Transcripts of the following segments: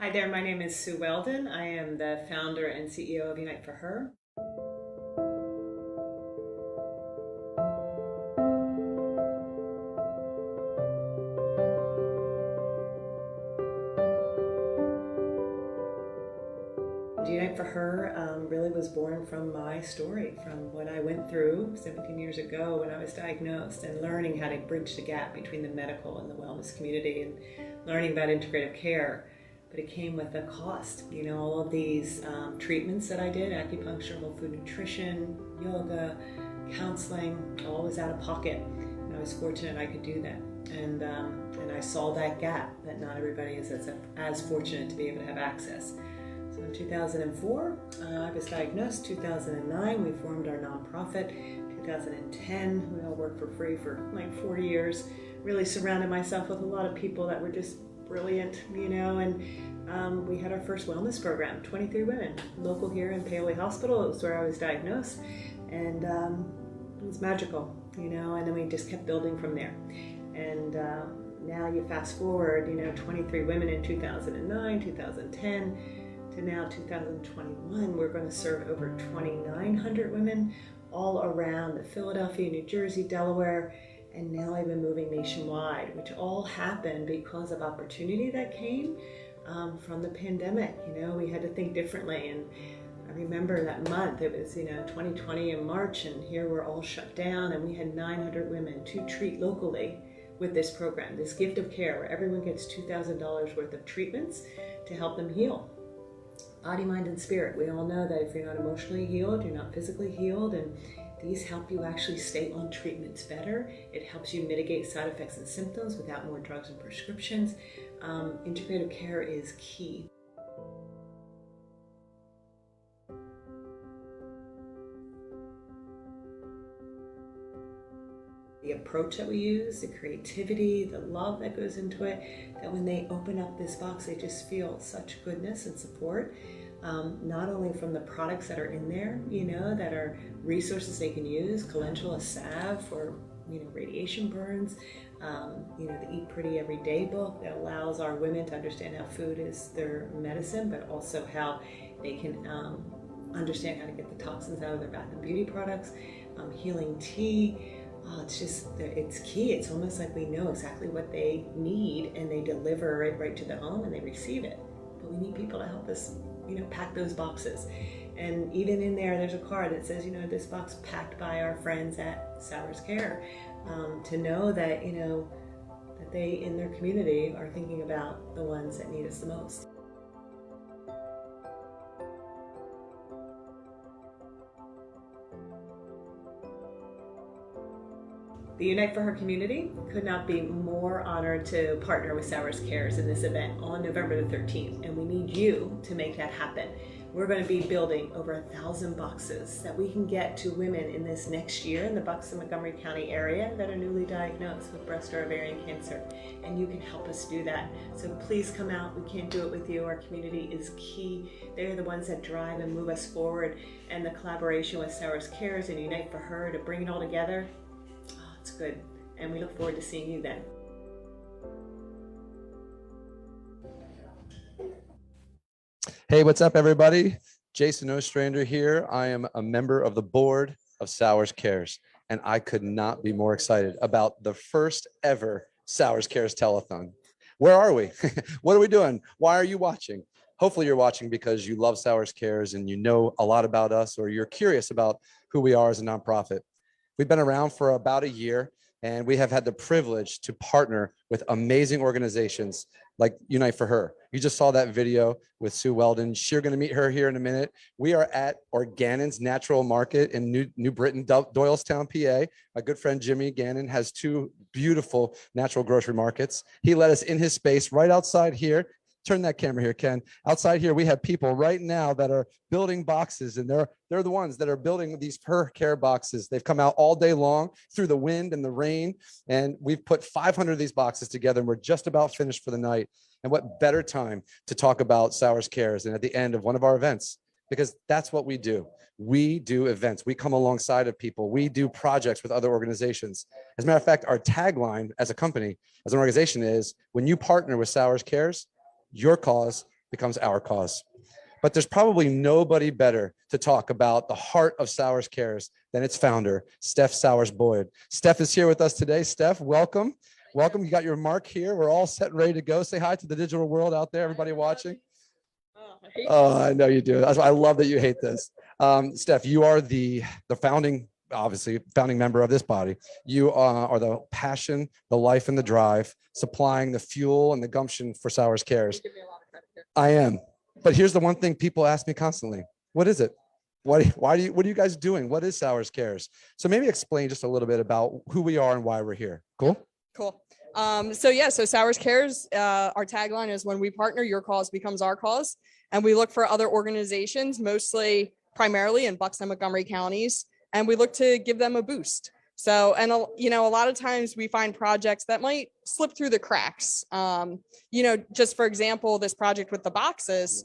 Hi there, my name is Sue Weldon. I am the founder and CEO of Unite for Her. Unite for Her really was born from my story, from what I went through 17 years ago when I was diagnosed, and learning how to bridge the gap between the medical and the wellness community, and learning about integrative care. But it came with a cost. All of these treatments that I did, acupuncture, whole food nutrition, yoga, counseling, all was out of pocket. And I was fortunate I could do that. And I saw that gap, that not everybody is as fortunate to be able to have access. So in 2004, I was diagnosed. 2009, we formed our nonprofit. 2010, we all worked for free for like 4 years. Really surrounded myself with a lot of people that were just brilliant, and we had our first wellness program, 23 women, local here in Paoli Hospital. It was where I was diagnosed, and it was magical, and then we just kept building from there. And now you fast forward, 23 women in 2009, 2010, to now 2021, we're going to serve over 2,900 women all around the Philadelphia, New Jersey, Delaware, and now I've been moving nationwide, which all happened because of opportunity that came from the pandemic. We had to think differently, and I remember that month, it was 2020 in March, and here we're all shut down, and we had 900 women to treat locally with this program, this gift of care, where everyone gets $2,000 worth of treatments to help them heal. Body, mind, and spirit. We all know that if you're not emotionally healed, you're not physically healed, and these help you actually stay on treatments better. It helps you mitigate side effects and symptoms without more drugs and prescriptions. Integrative care is key. The approach that we use, the creativity, the love that goes into it, that when they open up this box, they just feel such goodness and support. Not only from the products that are in there, that are resources they can use, calendula salve for, radiation burns, the Eat Pretty Everyday book that allows our women to understand how food is their medicine, but also how they can understand how to get the toxins out of their bath and beauty products, healing tea. It's key. It's almost like we know exactly what they need, and they deliver it right to the home, and they receive it. But we need people to help us, pack those boxes. And even in there's a card that says, this box packed by our friends at Sauers Care, to know that, that they in their community are thinking about the ones that need us the most. The Unite for Her community could not be more honored to partner with Sauers Cares in this event on November the 13th, and we need you to make that happen. We're going to be building over 1,000 boxes that we can get to women in this next year in the Bucks and Montgomery County area that are newly diagnosed with breast or ovarian cancer, and you can help us do that. So please come out. We can't do it with you. Our community is key. They're the ones that drive and move us forward, and the collaboration with Sauers Cares and Unite for Her to bring it all together, it's good, and we look forward to seeing you then. Hey, what's up, everybody? Jason Ostrander here. I am a member of the board of Sauers Cares, and I could not be more excited about the first ever Sauers Cares Telethon. Where are we? What are we doing? Why are you watching? Hopefully you're watching because you love Sauers Cares and you know a lot about us, or you're curious about who we are as a nonprofit. We've been around for about a year, and we have had the privilege to partner with amazing organizations like Unite for Her. You just saw that video with Sue Weldon. You're going to meet her here in a minute. We are at Organon's Natural Market in New Britain, Doylestown, PA. My good friend Jimmy Gannon has 2 beautiful natural grocery markets. He let us in his space right outside here. Turn that camera here, Ken. Outside here, we have people right now that are building boxes, and they're the ones that are building these Her Care boxes. They've come out all day long through the wind and the rain, and we've put 500 of these boxes together, and we're just about finished for the night. And what better time to talk about Sauers Cares than at the end of one of our events, because that's what we do. We do events. We come alongside of people. We do projects with other organizations. As a matter of fact, our tagline as a company, as an organization is, when you partner with Sauers Cares, your cause becomes our cause. But there's probably nobody better to talk about the heart of Sauers Cares than its founder, Steph Sauers Boyd. Steph is here with us today. Steph, welcome. Welcome. You got your mark here. We're all set and ready to go. Say hi to the digital world out there, everybody watching. Oh, I know you do. I love that you hate this. Steph, you are the founding, obviously, founding member of this body. You are the passion, the life, and the drive, supplying the fuel and the gumption for Sauers Cares. I am. But here's the one thing people ask me constantly. What is it? What are you guys doing? What is Sauers Cares? So maybe explain just a little bit about who we are and why we're here. Cool? Cool. So Sauers Cares, our tagline is when we partner, your cause becomes our cause. And we look for other organizations, primarily in Bucks and Montgomery counties, and we look to give them a boost. So, and a lot of times we find projects that might slip through the cracks. Just for example, this project with the boxes,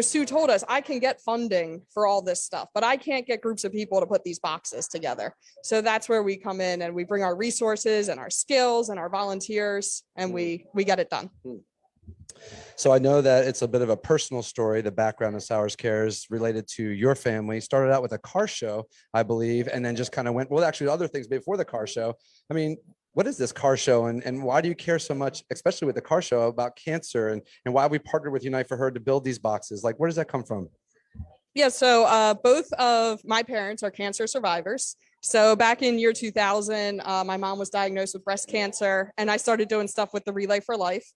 Sue told us I can get funding for all this stuff, but I can't get groups of people to put these boxes together. So that's where we come in and we bring our resources and our skills and our volunteers, and we get it done. So I know that it's a bit of a personal story, the background of Sauers Cares related to your family. Started out with a car show, I believe, and then just kind of went, well, actually other things before the car show. I mean, what is this car show and why do you care so much, especially with the car show, about cancer and why we partnered with Unite for Her to build these boxes? Like, where does that come from? Yeah, so both of my parents are cancer survivors. So back in year 2000, my mom was diagnosed with breast cancer, and I started doing stuff with the Relay for Life.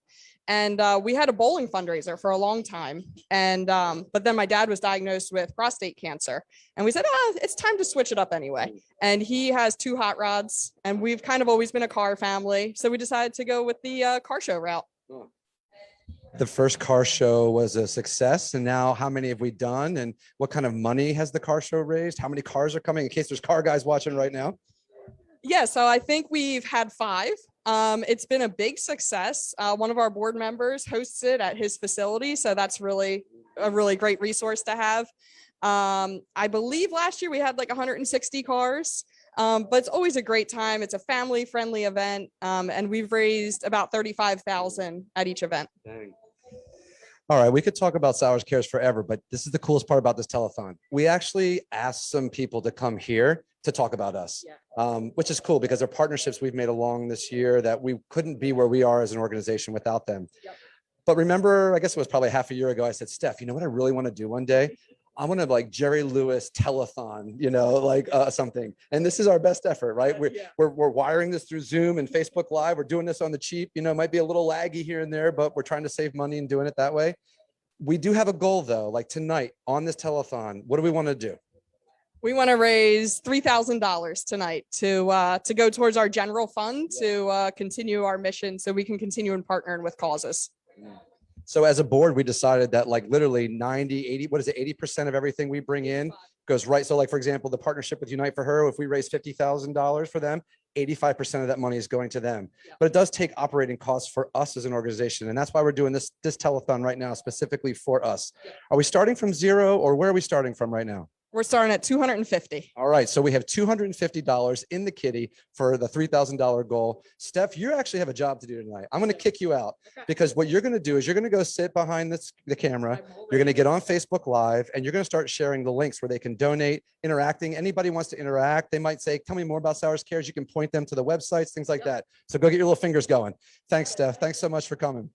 And we had a bowling fundraiser for a long time. And but then my dad was diagnosed with prostate cancer. And we said, it's time to switch it up anyway. And he has 2 hot rods, and we've kind of always been a car family. So we decided to go with the car show route. The first car show was a success. And now how many have we done? And what kind of money has the car show raised? How many cars are coming, in case there's car guys watching right now? Yeah, so I think we've had 5. It's been a big success. One of our board members hosts it at his facility. So that's really a really great resource to have. I believe last year we had like 160 cars, but it's always a great time. It's a family friendly event. And we've raised about $35,000 at each event. Dang. All right, we could talk about Sauers Cares forever, but this is the coolest part about this telethon. We actually asked some people to come here to talk about us, which is cool because they're partnerships we've made along this year that we couldn't be where we are as an organization without them. Yep. But remember, I guess it was probably half a year ago, I said, Steph, you know what I really want to do one day? I want to like Jerry Lewis telethon, something. And this is our best effort, right? We're wiring this through Zoom and Facebook Live. We're doing this on the cheap, it might be a little laggy here and there, but we're trying to save money and doing it that way. We do have a goal though, like tonight on this telethon, what do we want to do? We want to raise $3,000 tonight to go towards our general fund to continue our mission so we can continue and partnering with causes. So as a board, we decided that like literally 80% of everything we bring in goes right. So like, for example, the partnership with Unite for Her, if we raise $50,000 for them, 85% of that money is going to them. But it does take operating costs for us as an organization. And that's why we're doing this telethon right now, specifically for us. Are we starting from zero or where are we starting from right now? We're starting at $250. All right. So we have $250 in the kitty for the $3,000 goal. Steph, you actually have a job to do tonight. I'm going to kick you out because what you're going to do is you're going to go sit behind the camera. You're going to get on Facebook Live and you're going to start sharing the links where they can donate, interacting. Anybody wants to interact, they might say, tell me more about Sauers Cares. You can point them to the websites, things like that. So go get your little fingers going. Thanks, Steph. Thanks so much for coming.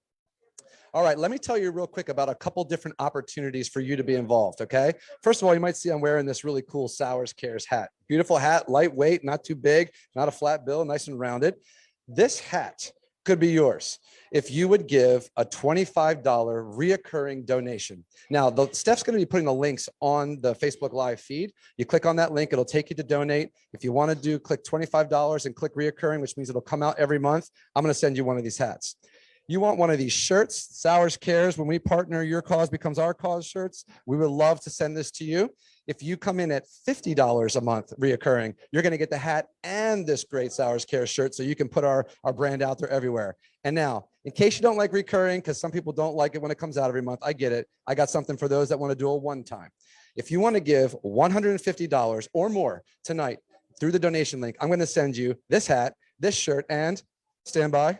All right, let me tell you real quick about a couple different opportunities for you to be involved, okay? First of all, you might see I'm wearing this really cool Sauers Cares hat. Beautiful hat, lightweight, not too big, not a flat bill, nice and rounded. This hat could be yours if you would give a $25 reoccurring donation. Now, Steph's gonna be putting the links on the Facebook Live feed. You click on that link, it'll take you to donate. If you wanna click $25 and click reoccurring, which means it'll come out every month, I'm gonna send you one of these hats. You want one of these shirts, Sauers Cares, when we partner, your cause becomes our cause shirts. We would love to send this to you. If you come in at $50 a month reoccurring, you're going to get the hat and this great Sauers Cares shirt so you can put our brand out there everywhere. And now, in case you don't like recurring, because some people don't like it when it comes out every month, I get it. I got something for those that want to do a one-time. If you want to give $150 or more tonight through the donation link, I'm going to send you this hat, this shirt, and stand by.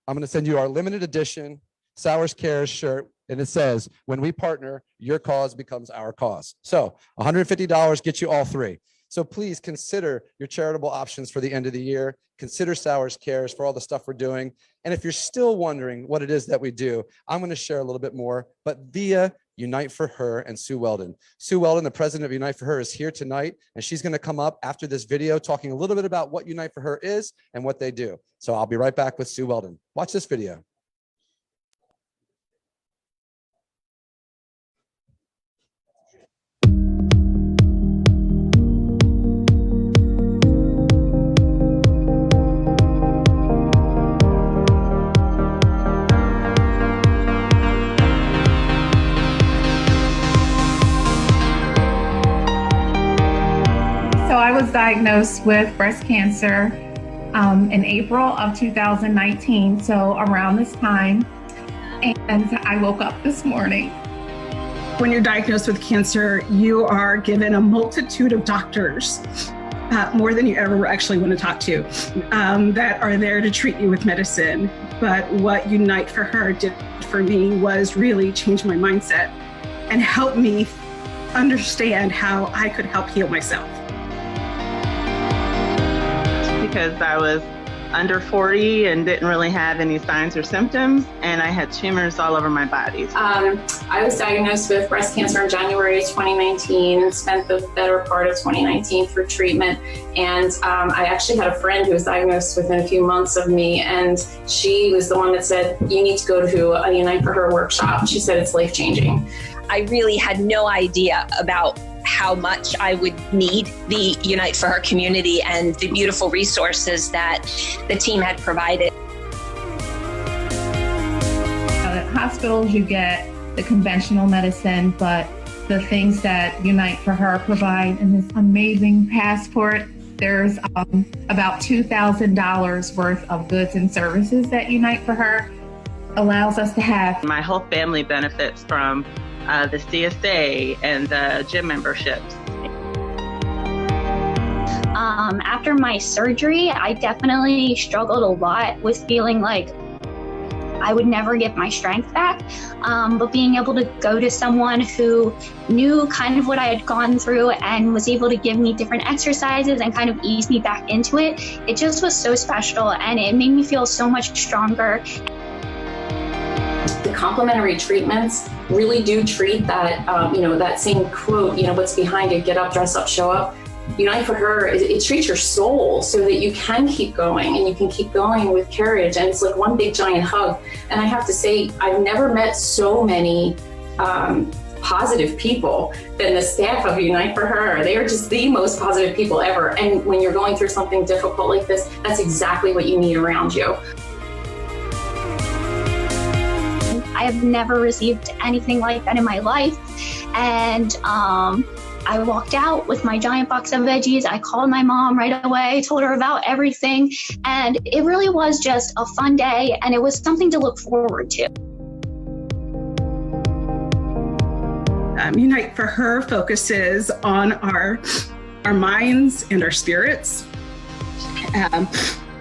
I'm going to send you our limited edition Sauers Cares shirt And it says, when we partner, your cause becomes our cause. So $150 gets you all three. So please consider your charitable options for the end of the year. Consider Sauers Cares for all the stuff we're doing. And if you're still wondering what it is that we do, I'm going to share a little bit more, but via Unite for Her and Sue Weldon. Sue Weldon, the president of Unite for Her, is here tonight, and she's going to come up after this video talking a little bit about what Unite for Her is and what they do. So I'll be right back with Sue Weldon. Watch this video. So I was diagnosed with breast cancer in April of 2019, so around this time, and I woke up this morning. When you're diagnosed with cancer, you are given a multitude of doctors, more than you ever actually want to talk to, that are there to treat you with medicine. But what Unite for Her did for me was really change my mindset and help me understand how I could help heal myself. Because I was under 40 and didn't really have any signs or symptoms, and I had tumors all over my body. I was diagnosed with breast cancer in January 2019 and spent the better part of 2019 through treatment. And I actually had a friend who was diagnosed within a few months of me, and she was the one that said, you need to go to a Unite for Her workshop. She said it's life-changing. I really had no idea about how much I would need the Unite for Her community and the beautiful resources that the team had provided. At hospitals, you get the conventional medicine, but the things that Unite for Her provide in this amazing passport, there's about $2,000 worth of goods and services that Unite for Her allows us to have. My whole family benefits from the CSA and the gym memberships. After my surgery, I definitely struggled a lot with feeling like I would never get my strength back. But being able to go to someone who knew kind of what I had gone through and was able to give me different exercises and kind of ease me back into it, it just was so special, and it made me feel so much stronger. The complementary treatments really do treat that, that same quote, what's behind it, get up, dress up, show up. Unite for Her, it treats your soul so that you can keep going, and you can keep going with courage. And it's like one big giant hug. And I have to say, I've never met so many positive people than the staff of Unite for Her. They are just the most positive people ever. And when you're going through something difficult like this, that's exactly what you need around you. I have never received anything like that in my life. And I walked out with my giant box of veggies. I called my mom right away, told her about everything. And it really was just a fun day, and it was something to look forward to. Unite for Her focuses on our minds and our spirits.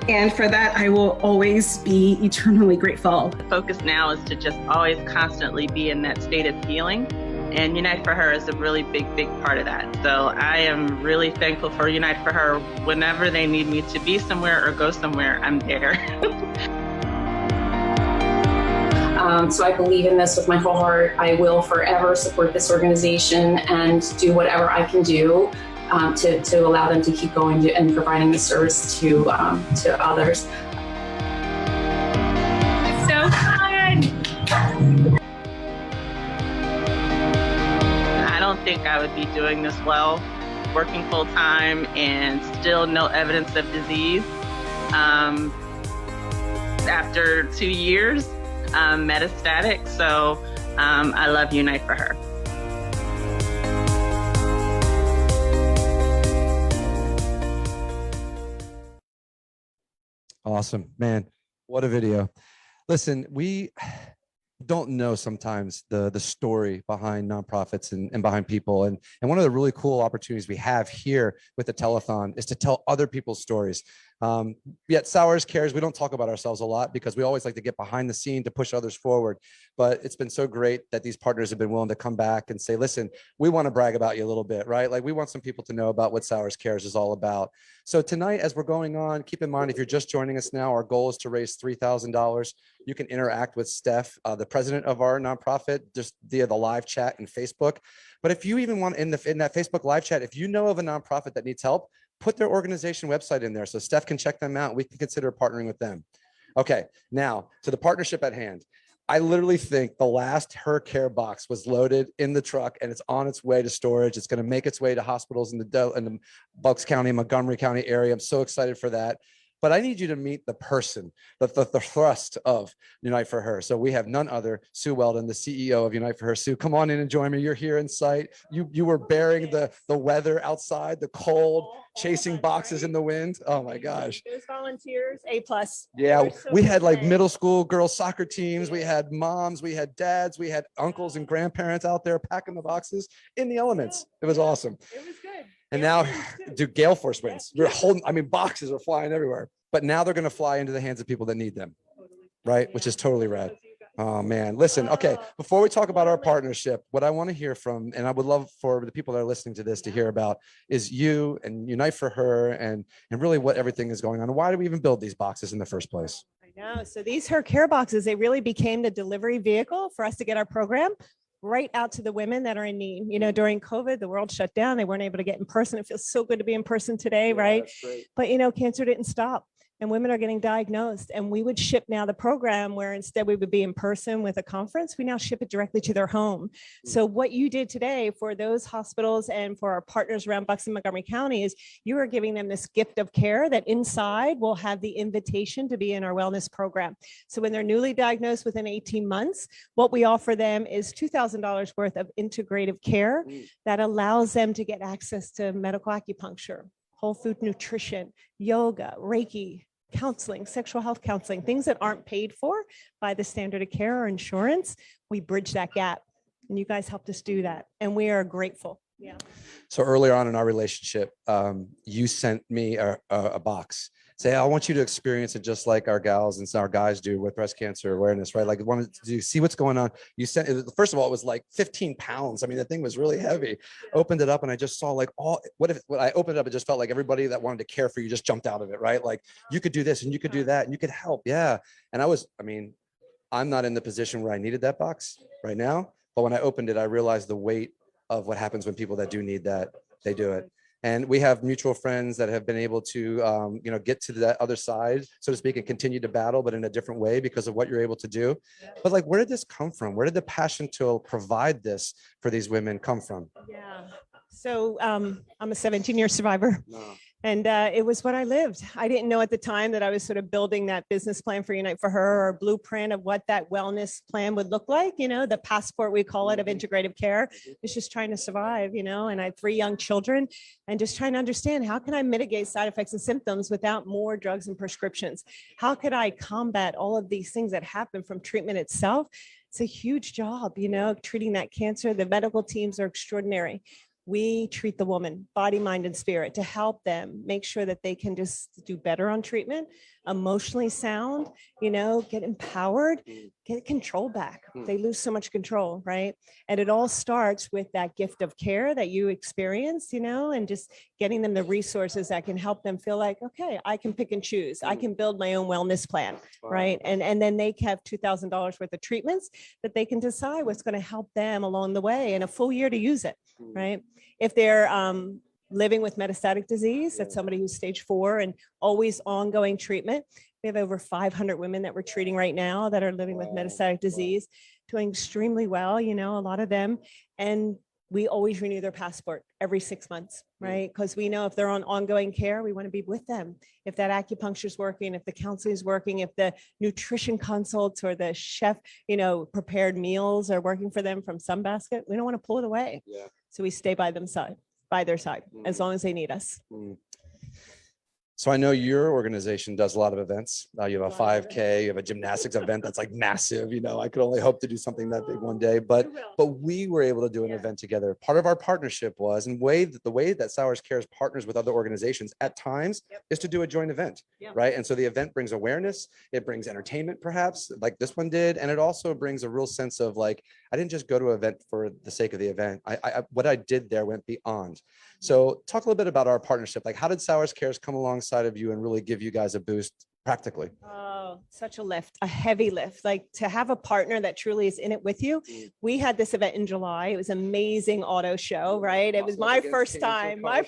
And for that, I will always be eternally grateful. The focus now is to just always constantly be in that state of healing. And Unite for Her is a really big part of that. So I am really thankful for Unite for Her. Whenever they need me to be somewhere or go somewhere, I'm there. So I believe in this with my whole heart. I will forever support this organization and do whatever I can do to allow them to keep going and providing the service to others. It's so fun. I don't think I would be doing this well, working full time and still no evidence of disease. After 2 years, metastatic, so I love Unite for Her. Awesome, man. What a video. Listen, we don't know sometimes the story behind nonprofits and behind people. And one of the really cool opportunities we have here with the telethon is to tell other people's stories. Yet Sauers Cares, we don't talk about ourselves a lot because we always like to get behind the scene to push others forward. But it's been so great that these partners have been willing to come back and say, listen, we want to brag about you a little bit, right? Like we want some people to know about what Sauers Cares is all about. So tonight, as we're going on, keep in mind, if you're just joining us now, our goal is to raise $3,000. You can interact with Steph, the president of our nonprofit, just via the live chat and Facebook. But if you even want in that Facebook live chat, if you know of a nonprofit that needs help, put their organization website in there so Steph can check them out. We can consider partnering with them. Okay, now to the partnership at hand. I literally think the last Her Care box was loaded in the truck and it's on its way to storage. It's going to make its way to hospitals in the Bucks County, Montgomery County area. I'm so excited for that. But I need you to meet the person, the thrust of Unite for Her. So we have none other, Sue Weldon, the CEO of Unite for Her. Sue, come on in and join me. You're here in sight. You were bearing the weather outside, the cold, chasing boxes in the wind. Oh my gosh. Those volunteers, A+. Yeah, we had like middle school girls soccer teams. We had moms, we had dads, we had uncles and grandparents out there packing the boxes in the elements. It was awesome. It was good. And now, dude, gale force winds. You're holding, I mean, boxes are flying everywhere. But now they're going to fly into the hands of people that need them, right? Which is totally rad. Oh, man. Listen, okay, before we talk about our partnership, what I want to hear from, and I would love for the people that are listening to this to hear about, is you and Unite for Her and really what everything is going on. Why do we even build these boxes in the first place? I know. So these Her Care boxes, they really became the delivery vehicle for us to get our program right out to the women that are in need. You know, during COVID, the world shut down. They weren't able to get in person. It feels so good to be in person today, right? But, you know, cancer didn't stop. And women are getting diagnosed, and we would ship now the program where instead we would be in person with a conference, we now ship it directly to their home. So what you did today for those hospitals and for our partners around Bucks and Montgomery County is you are giving them this gift of care that inside will have the invitation to be in our wellness program. So when they're newly diagnosed within 18 months, what we offer them is $2,000 worth of integrative care that allows them to get access to medical acupuncture, whole food nutrition, yoga, Reiki, counseling, sexual health counseling, things that aren't paid for by the standard of care or insurance. We bridge that gap, and you guys helped us do that, and we are grateful. Yeah. So earlier on in our relationship, you sent me a box. Say, I want you to experience it just like our gals and our guys do with breast cancer awareness, right? Like, I wanted to see what's going on. You sent it, first of all, it was like 15 pounds. I mean, the thing was really heavy. Opened it up and I just saw like when I opened it up, it just felt like everybody that wanted to care for you just jumped out of it, right? Like you could do this and you could do that and you could help. Yeah. And I'm not in the position where I needed that box right now, but when I opened it, I realized the weight of what happens when people that do need that, they do it. And we have mutual friends that have been able to, get to that other side, so to speak, and continue to battle, but in a different way because of what you're able to do. But like, where did this come from? Where did the passion to provide this for these women come from? Yeah. So I'm a 17-year survivor. No. And it was what I lived. I didn't know at the time that I was sort of building that business plan for Unite for Her, or blueprint of what that wellness plan would look like, the passport, we call it, of integrative care. It's just trying to survive, and I have 3 young children, and just trying to understand, how can I mitigate side effects and symptoms without more drugs and prescriptions? How could I combat all of these things that happen from treatment itself? It's a huge job, treating that cancer. The medical teams are extraordinary. We treat the woman, body, mind, and spirit, to help them make sure that they can just do better on treatment, emotionally sound, get empowered, get control back. They lose so much control, right? And it all starts with that gift of care that you experience, and just getting them the resources that can help them feel like, okay, I can pick and choose. I can build my own wellness plan, right? And then they have $2,000 worth of treatments that they can decide what's going to help them along the way, and a full year to use it, right? If they're living with metastatic disease, that's somebody who's stage 4 and always ongoing treatment. We have over 500 women that we're treating right now that are living with metastatic disease, doing extremely well, a lot of them. And we always renew their passport every 6 months, right? Because we know if they're on ongoing care, we want to be with them. If that acupuncture is working, if the counseling is working, if the nutrition consults or the chef, prepared meals are working for them from Sunbasket, we don't want to pull it away. Yeah. So we stay by their side as long as they need us. So I know your organization does a lot of events. You have a 5K, you have a gymnastics event that's like massive. You know, I could only hope to do something that big one day, but we were able to do an event together. Part of our partnership was, and the way that Sauers Cares partners with other organizations at times is to do a joint event, right? And so the event brings awareness, it brings entertainment, perhaps like this one did, and it also brings a real sense of like, I didn't just go to an event for the sake of the event. What I did there went beyond. So talk a little bit about our partnership. Like, how did Sauers Cares come alongside of you and really give you guys a boost practically? Oh, such a lift, a heavy lift. Like to have a partner that truly is in it with you. We had this event in July. It was an amazing auto show, right? It was my first time, right?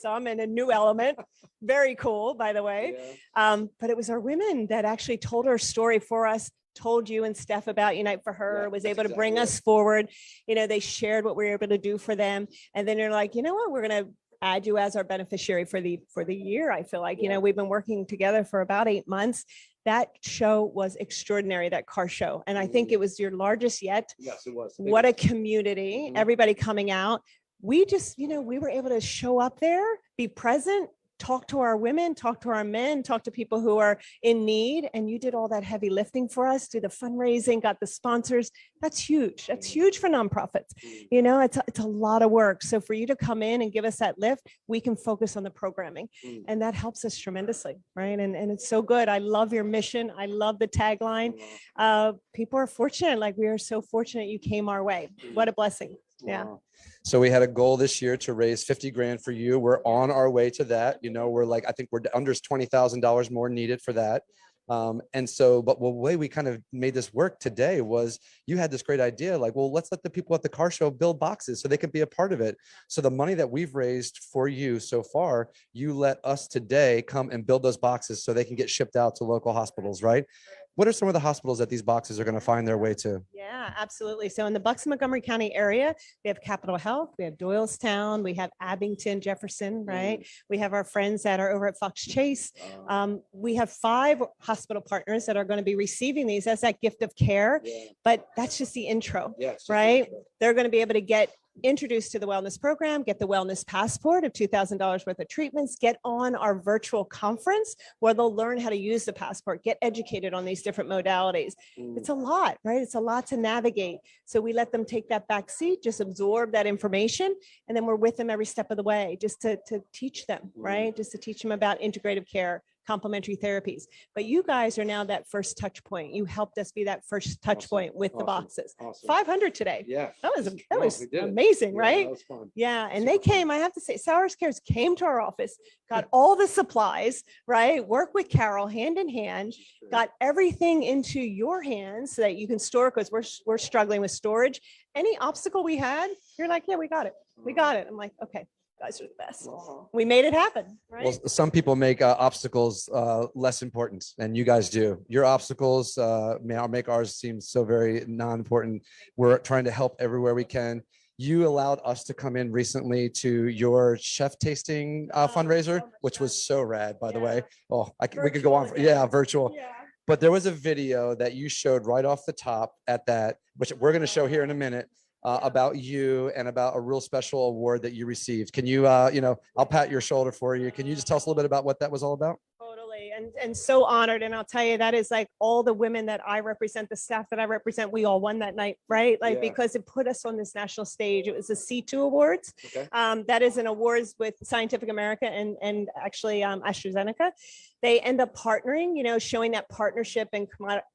So I'm in a new element. Very cool, by the way. But it was our women that actually told our story for us, told you and Steph about Unite for Her, was able to bring us forward. You know, they shared what we were able to do for them. And then you're like, you know what, we're going to add you as our beneficiary for the year. I feel like, you know, we've been working together for about 8 months. That show was extraordinary, that car show. And I think it was your largest yet. Yes, it was. What a community, everybody coming out. We just, you know, we were able to show up there, be present, talk to our women, talk to our men, talk to people who are in need. And you did all that heavy lifting for us, do the fundraising, got the sponsors. That's huge. That's huge for nonprofits. You know, it's a lot of work. So for you to come in and give us that lift, we can focus on the programming. And that helps us tremendously, right? And it's so good. I love your mission. I love the tagline. People are fortunate. Like, we are so fortunate you came our way. What a blessing. Yeah. So we had a goal this year to raise 50 grand for you. We're on our way to that. You know, we're like, I think we're under $20,000 more needed for that. And so, but the way we kind of made this work today was you had this great idea, like, well, let's let the people at the car show build boxes so they can be a part of it. So the money that we've raised for you so far, you let us today come and build those boxes so they can get shipped out to local hospitals, right? What are some of the hospitals that these boxes are going to find their way to? Yeah, absolutely. So in the Bucks and Montgomery County area, we have Capitol Health, we have Doylestown, we have Abington, Jefferson, right? We have our friends that are over at Fox Chase. We have 5 hospital partners that are going to be receiving these as that gift of care, but that's just the intro, right? They're going to be able to get introduced to the wellness program, get the wellness passport of $2,000 worth of treatments, get on our virtual conference where they'll learn how to use the passport, get educated on these different modalities. It's a lot, right? It's a lot to navigate. So we let them take that back seat, just absorb that information, and then we're with them every step of the way, just to teach them, right? Just to teach them about integrative care, complementary therapies. But you guys are now that first touch point. You helped us be that first touch point with the boxes. 500 today. Yeah. That was amazing, right? That was fun. Yeah. And they came, I have to say, Sauers Cares came to our office, got all the supplies, right? Work with Carol hand in hand, got everything into your hands so that you can store, because we're struggling with storage. Any obstacle we had, you're like, yeah, we got it. We got it. I'm like, okay. Guys are the best. We made it happen, right? Well, some people make obstacles less important, and you guys do. Your obstacles make ours seem so very non-important. We're trying to help everywhere we can. You allowed us to come in recently to your chef tasting fundraiser, which was so rad, by the way. Oh, we could go on. Virtual. Yeah. But there was a video that you showed right off the top at that, which we're going to show here in a minute. About you and about a real special award that you received. Can you, I'll pat your shoulder for you. Can you just tell us a little bit about what that was all about? Totally. And so honored. And I'll tell you, that is like all the women that I represent, the staff that I represent, we all won that night, right? Like, because it put us on this national stage. It was the C2 Awards. Okay. That is an awards with Scientific America and actually AstraZeneca. They end up partnering, you know, showing that partnership and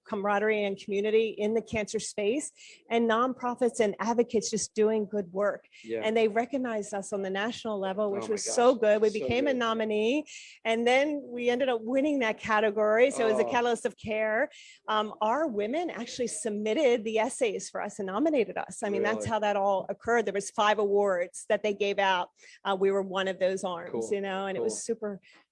camaraderie and community in the cancer space, and nonprofits and advocates just doing good work. Yeah. And they recognized us on the national level, which was so good. We became a nominee, and then we ended up winning that category. So it was a catalyst of care. Our women actually submitted the essays for us and nominated us. I mean, that's how that all occurred. There was 5 awards that they gave out. We were one of those arms, you know, and it was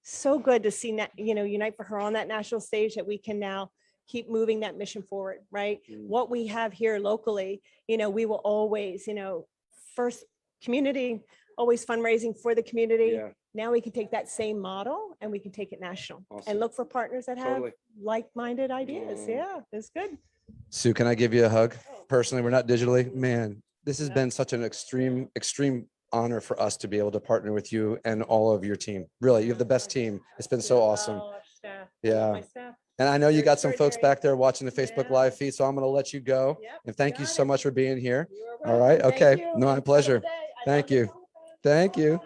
so good to see, Unite for Her on that national stage, that we can now keep moving that mission forward, right? What we have here locally, you know, we will always, first community, always fundraising for the community. Yeah. Now we can take that same model and we can take it national and look for partners that have like-minded ideas. Yeah, it's good. Sue, can I give you a hug? Personally, we're not digitally. Man, this has been such an extreme honor for us to be able to partner with you and all of your team. Really, you have the best team. It's been so awesome. Yeah. And I know you got some folks back there watching the Facebook Live feed, so I'm going to let you go. And thank you so much for being here. All right. Okay. No, my pleasure. Thank you. Thank you.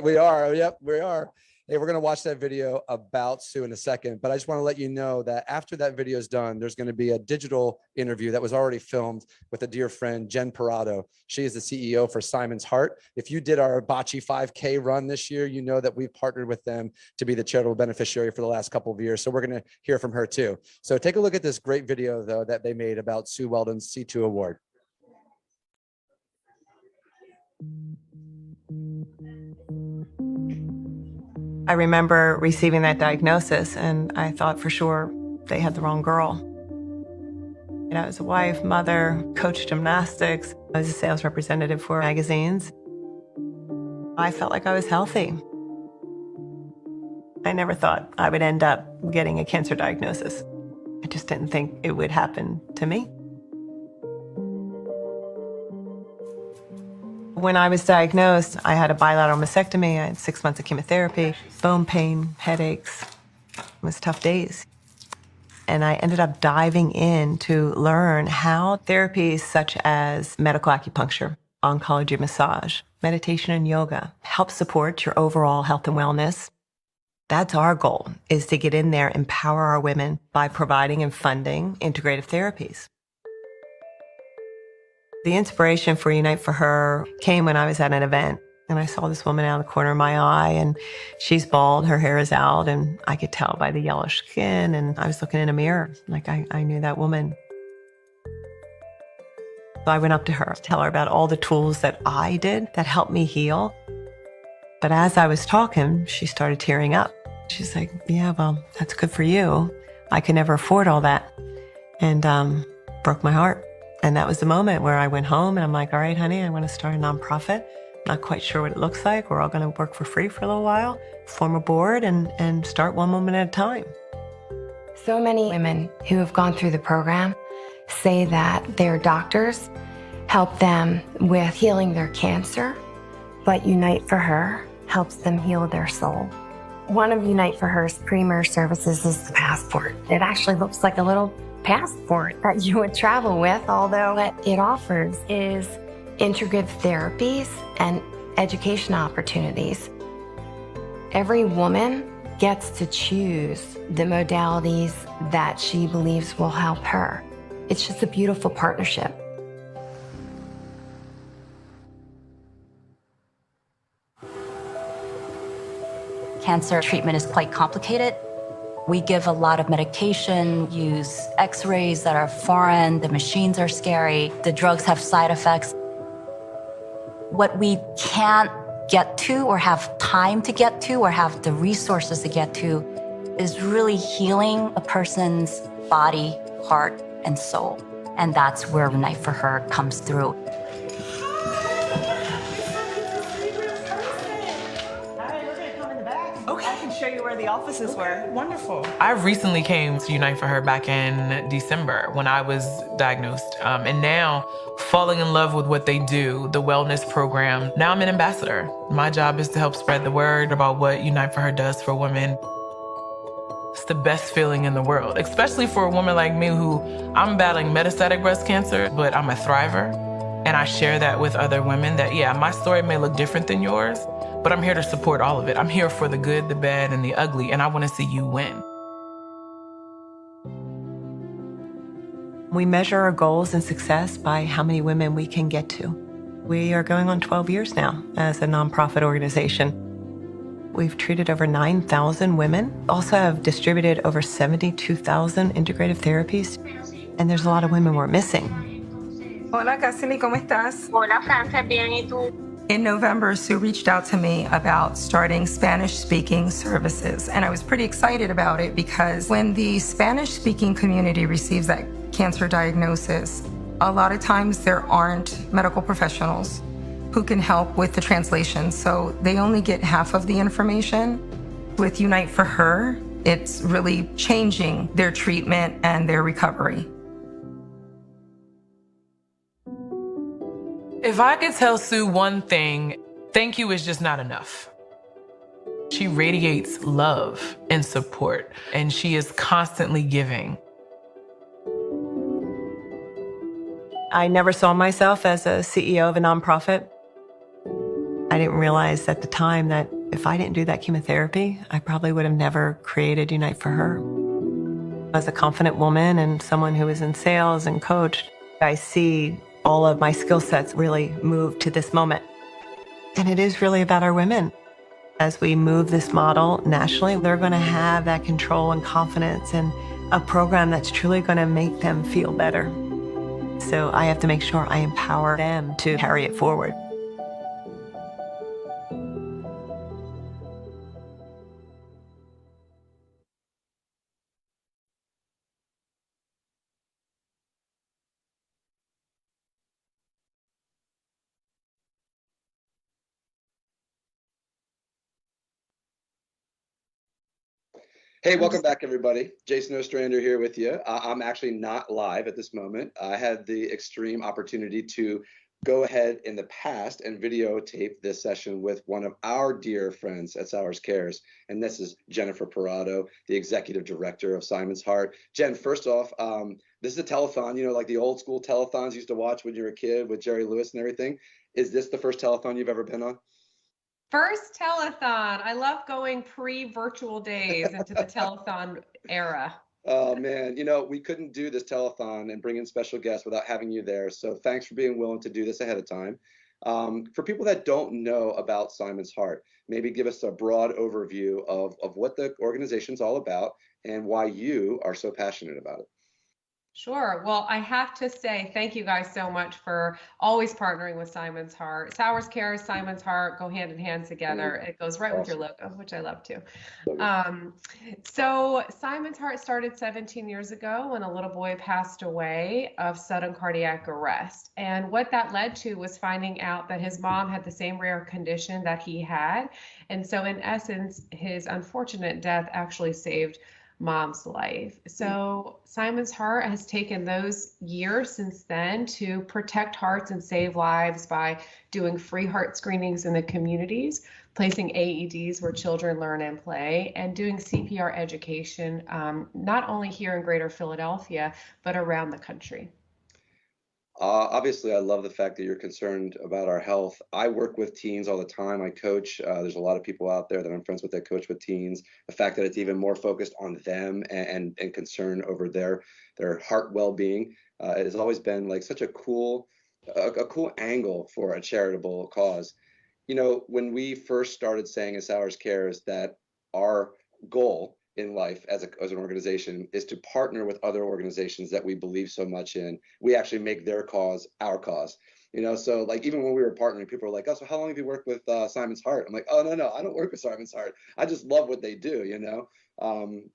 We are. Yep, we are. Hey, we're going to watch that video about Sue in a second, but I just want to let you know that after that video is done, there's going to be a digital interview that was already filmed with a dear friend, Jen Parado. She is the CEO for Simon's Heart. If you did our Bocce 5K run this year, you know that we've partnered with them to be the charitable beneficiary for the last couple of years. So we're going to hear from her too. So take a look at this great video though that they made about Sue Weldon's C2 award. I remember receiving that diagnosis and I thought for sure they had the wrong girl. And I was a wife, mother, coached gymnastics. I was a sales representative for magazines. I felt like I was healthy. I never thought I would end up getting a cancer diagnosis. I just didn't think it would happen to me. When I was diagnosed, I had a bilateral mastectomy. I had 6 months of chemotherapy, bone pain, headaches. It was tough days. And I ended up diving in to learn how therapies such as medical acupuncture, oncology massage, meditation and yoga help support your overall health and wellness. That's our goal, is to get in there, empower our women by providing and funding integrative therapies. The inspiration for Unite for Her came when I was at an event and I saw this woman out of the corner of my eye and she's bald, her hair is out, and I could tell by the yellowish skin, and I was looking in a mirror like I knew that woman. So I went up to her to tell her about all the tools that I did that helped me heal. But as I was talking, she started tearing up. She's like, yeah, well, that's good for you. I could never afford all that. And broke my heart. And that was the moment where I went home and I'm like, all right, honey, I want to start a nonprofit. Not quite sure what it looks like. We're all going to work for free for a little while, form a board, and start one woman at a time. So many women who have gone through the program say that their doctors help them with healing their cancer, but Unite for Her helps them heal their soul. One of Unite for Her's premier services is the passport. It actually looks like a little passport that you would travel with, although what it offers is integrative therapies and education opportunities. Every woman gets to choose the modalities that she believes will help her. It's just a beautiful partnership. Cancer treatment is quite complicated. We give a lot of medication, use x-rays that are foreign, the machines are scary, the drugs have side effects. What we can't get to or have time to get to or have the resources to get to is really healing a person's body, heart, and soul. And that's where Unite for Her comes through. Show you where the offices were. Wonderful. I recently came to Unite for Her back in December when I was diagnosed. And now, falling in love with what they do, the wellness program, now I'm an ambassador. My job is to help spread the word about what Unite for Her does for women. It's the best feeling in the world, especially for a woman like me who, I'm battling metastatic breast cancer, but I'm a thriver. And I share that with other women that, yeah, my story may look different than yours, but I'm here to support all of it. I'm here for the good, the bad, and the ugly, and I want to see you win. We measure our goals and success by how many women we can get to. We are going on 12 years now as a nonprofit organization. We've treated over 9,000 women, also have distributed over 72,000 integrative therapies, and there's a lot of women we're missing. Hola, Cassini, ¿cómo estás? Hola, Francia, bien, ¿y tú? In November, Sue reached out to me about starting Spanish-speaking services, and I was pretty excited about it because when the Spanish-speaking community receives that cancer diagnosis, a lot of times there aren't medical professionals who can help with the translation, so they only get half of the information. With Unite for Her, it's really changing their treatment and their recovery. If I could tell Sue one thing, thank you is just not enough. She radiates love and support, and she is constantly giving. I never saw myself as a CEO of a nonprofit. I didn't realize at the time that if I didn't do that chemotherapy, I probably would have never created Unite for Her. As a confident woman and someone who is in sales and coach, I see all of my skill sets really move to this moment. And it is really about our women. As we move this model nationally, they're going to have that control and confidence and a program that's truly going to make them feel better. So I have to make sure I empower them to carry it forward. Hey, welcome back, everybody. Jason Ostrander here with you. I'm actually not live at this moment. I had the extreme opportunity to go ahead in the past and videotape this session with one of our dear friends at Sauers Cares, and this is Jennifer Parado, the executive director of Simon's Heart. Jen, first off, this is a telethon, you know, like the old school telethons you used to watch when you were a kid with Jerry Lewis and everything. Is this the first telethon you've ever been on? First telethon. I love going pre-virtual days into the telethon era. Oh man, you know, we couldn't do this telethon and bring in special guests without having you there. So thanks for being willing to do this ahead of time. For people that don't know about Simon's Heart, maybe give us a broad overview of what the organization's all about and why you are so passionate about it. Sure. Well, I have to say thank you guys so much for always partnering with Simon's Heart. Sauers Cares, Simon's Heart go hand in hand together. It goes right with your logo, which I love too. So Simon's Heart started 17 years ago when a little boy passed away of sudden cardiac arrest. And what that led to was finding out that his mom had the same rare condition that he had. And so in essence, his unfortunate death actually saved Mom's life. So Simon's Heart has taken those years since then to protect hearts and save lives by doing free heart screenings in the communities, placing AEDs where children learn and play, and doing CPR education, not only here in Greater Philadelphia, but around the country. Obviously, I love the fact that you're concerned about our health. I work with teens all the time. I coach. There's a lot of people out there that I'm friends with that coach with teens. The fact that it's even more focused on them and concern over their heart well-being has always been like such a cool angle for a charitable cause. You know, when we first started saying at Sauers Cares that our goal in life as an organization is to partner with other organizations that we believe so much in, we actually make their cause our cause. You know, so like even when we were partnering, people were like, oh, so how long have you worked with Simon's Heart? I'm like, oh, no, I don't work with Simon's Heart. I just love what they do, you know.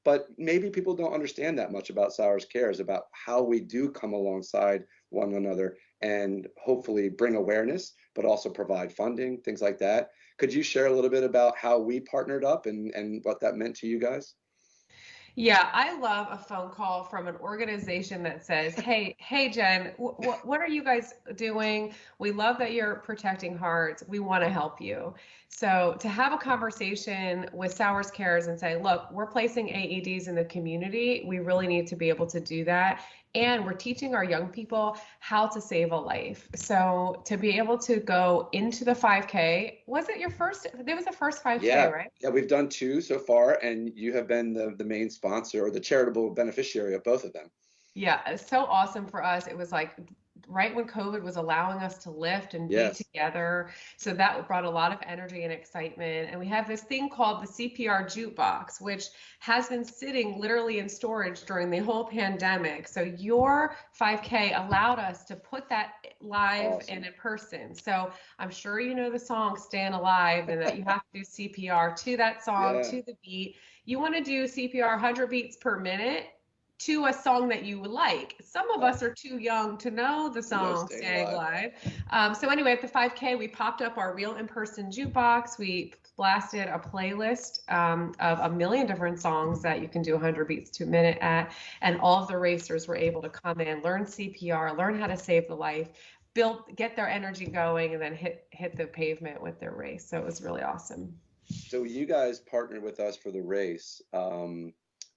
But maybe people don't understand that much about Sauers Cares, about how we do come alongside one another and hopefully bring awareness, but also provide funding, things like that. Could you share a little bit about how we partnered up and what that meant to you guys? Yeah, I love a phone call from an organization that says, hey, Jen, what are you guys doing? We love that you're protecting hearts. We want to help you. So to have a conversation with Sauers Cares and say, look, we're placing AEDs in the community. We really need to be able to do that. And we're teaching our young people how to save a life. So to be able to go into the 5K, was it your first? It was the first 5K, right? Yeah, we've done 2 so far, and you have been the main sponsor or the charitable beneficiary of both of them. Yeah, it's so awesome for us. It was like right when COVID was allowing us to lift and be together. So that brought a lot of energy and excitement. And we have this thing called the CPR jukebox, which has been sitting literally in storage during the whole pandemic. So your 5K allowed us to put that live and in person. So I'm sure you know the song Staying Alive and that you have to do CPR to that song, to the beat. You want to do CPR 100 beats per minute to a song that you would like. Some of us are too young to know the song Staying Alive. So anyway, at the 5K, we popped up our real in-person jukebox. We blasted a playlist of a million different songs that you can do 100 beats to a minute at. And all of the racers were able to come in, learn CPR, learn how to save the life. get their energy going, and then hit the pavement with their race. So it was really awesome. So you guys partnered with us for the race.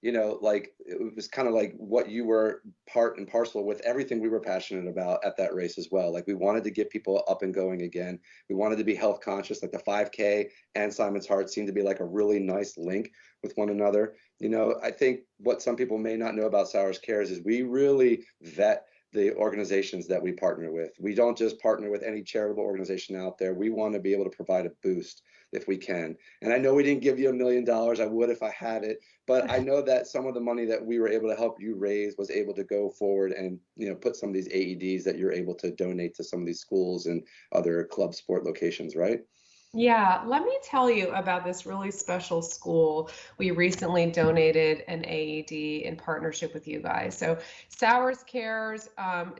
You know, like it was kind of like what you were part and parcel with everything we were passionate about at that race as well. Like we wanted to get people up and going again. We wanted to be health conscious, like the 5K and Simon's Heart seemed to be like a really nice link with one another. You know, I think what some people may not know about Sauers Cares is we really vet the organizations that we partner with. We don't just partner with any charitable organization out there. We want to be able to provide a boost if we can. And I know we didn't give you $1 million. I would if I had it, but I know that some of the money that we were able to help you raise was able to go forward and, you know, put some of these AEDs that you're able to donate to some of these schools and other club sport locations, right? Yeah, let me tell you about this really special school. We recently donated an AED in partnership with you guys. So Sauers Cares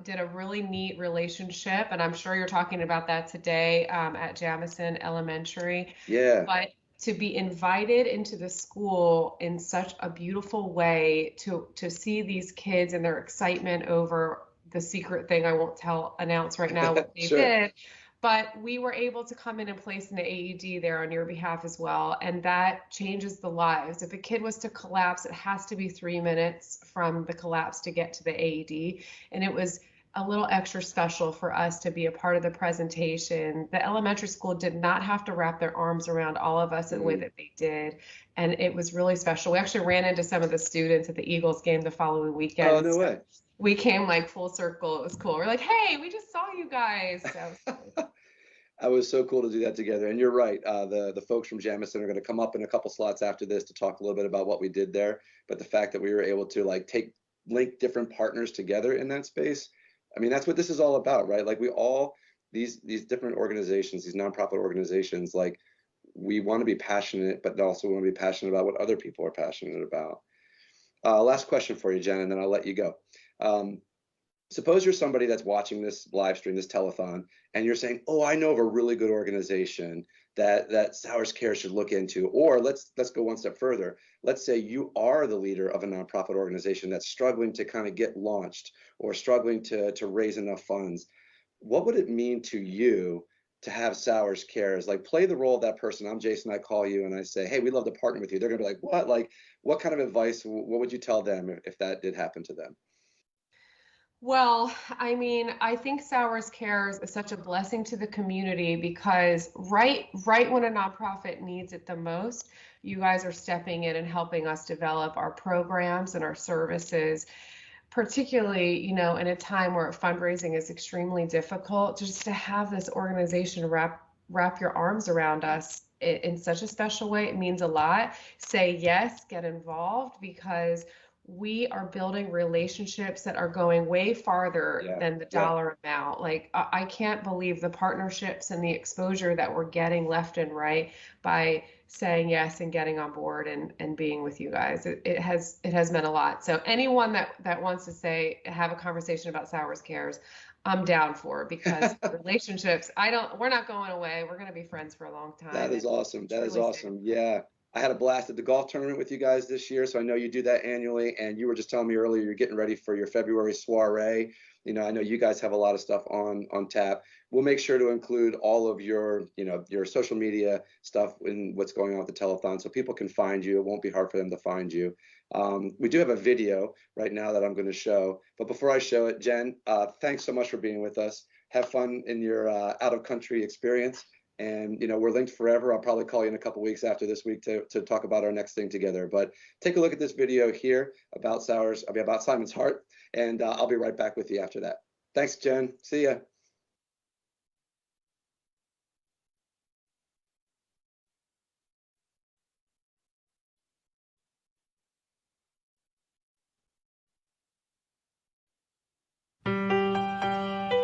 did a really neat relationship, and I'm sure you're talking about that today at Jamison Elementary. Yeah. But to be invited into the school in such a beautiful way, to see these kids and their excitement over the secret thing I won't announce right now what they Sure. did. But we were able to come in and place an AED there on your behalf as well. And that changes the lives. If a kid was to collapse, it has to be 3 minutes from the collapse to get to the AED. And it was a little extra special for us to be a part of the presentation. The elementary school did not have to wrap their arms around all of us in the way that they did. And it was really special. We actually ran into some of the students at the Eagles game the following weekend. Oh, no way. We came like full circle. It was cool. We're like, hey, we just saw you guys. So It was so cool to do that together. And you're right. The folks from Jamison are going to come up in a couple slots after this to talk a little bit about what we did there. But the fact that we were able to like link different partners together in that space. I mean, that's what this is all about, right? Like we all, these different organizations, these nonprofit organizations, like we want to be passionate, but also want to be passionate about what other people are passionate about. Last question for you, Jen, and then I'll let you go. Suppose you're somebody that's watching this live stream, this telethon, and you're saying, oh, I know of a really good organization that Sauers Care should look into. Or let's go one step further. Let's say you are the leader of a nonprofit organization that's struggling to kind of get launched or struggling to raise enough funds. What would it mean to you to have Sauers Cares? Like play the role of that person. I'm Jason, I call you and I say, hey, we'd love to partner with you. They're gonna be like, what? Like, what kind of advice, what would you tell them if that did happen to them? Well, I mean, I think Sauers Cares is such a blessing to the community because right when a nonprofit needs it the most, you guys are stepping in and helping us develop our programs and our services, particularly, you know, in a time where fundraising is extremely difficult. Just to have this organization wrap your arms around us in such a special way, it means a lot. Say yes, get involved, because we are building relationships that are going way farther than the dollar amount. Like, I can't believe the partnerships and the exposure that we're getting left and right by saying yes and getting on board and being with you guys. It has meant a lot. So anyone that wants to have a conversation about Sauers Cares, I'm down for, because relationships, we're not going away. We're going to be friends for a long time. That is awesome. That is awesome. Yeah. I had a blast at the golf tournament with you guys this year. So I know you do that annually. And you were just telling me earlier, you're getting ready for your February soiree. You know, I know you guys have a lot of stuff on tap. We'll make sure to include all of your, you know, your social media stuff in what's going on with the telethon so people can find you. It won't be hard for them to find you. We do have a video right now that I'm going to show. But before I show it, Jen, thanks so much for being with us. Have fun in your out of country experience. And, you know, we're linked forever. I'll probably call you in a couple weeks after this week to talk about our next thing together. But take a look at this video here about about Simon's Heart. And I'll be right back with you after that. Thanks, Jen. See ya.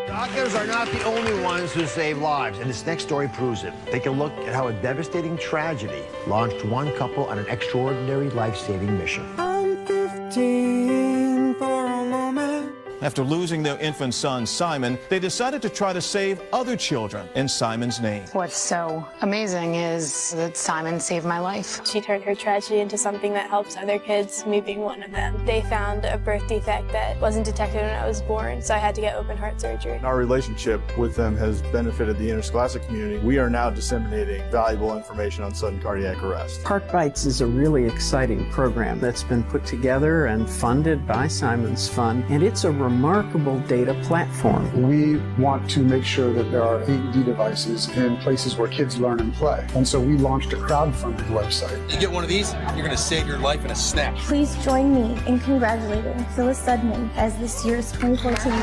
Doctors are not the only ones who save lives, and this next story proves it. Take a look at how a devastating tragedy launched one couple on an extraordinary life-saving mission. I'm 15 for a moment. After losing their infant son, Simon, they decided to try to save other children in Simon's name. What's so amazing is that Simon saved my life. She turned her tragedy into something that helps other kids, me being one of them. They found a birth defect that wasn't detected when I was born, so I had to get open heart surgery. Our relationship with them has benefited the interscholastic community. We are now disseminating valuable information on sudden cardiac arrest. Heart Bites is a really exciting program that's been put together and funded by Simon's Fund, and it's a remarkable data platform. We want to make sure that there are AED devices in places where kids learn and play. And so we launched a crowdfunding website. You get one of these, you're going to save your life in a snap. Please join me in congratulating Phyllis Sudman as this year's 2014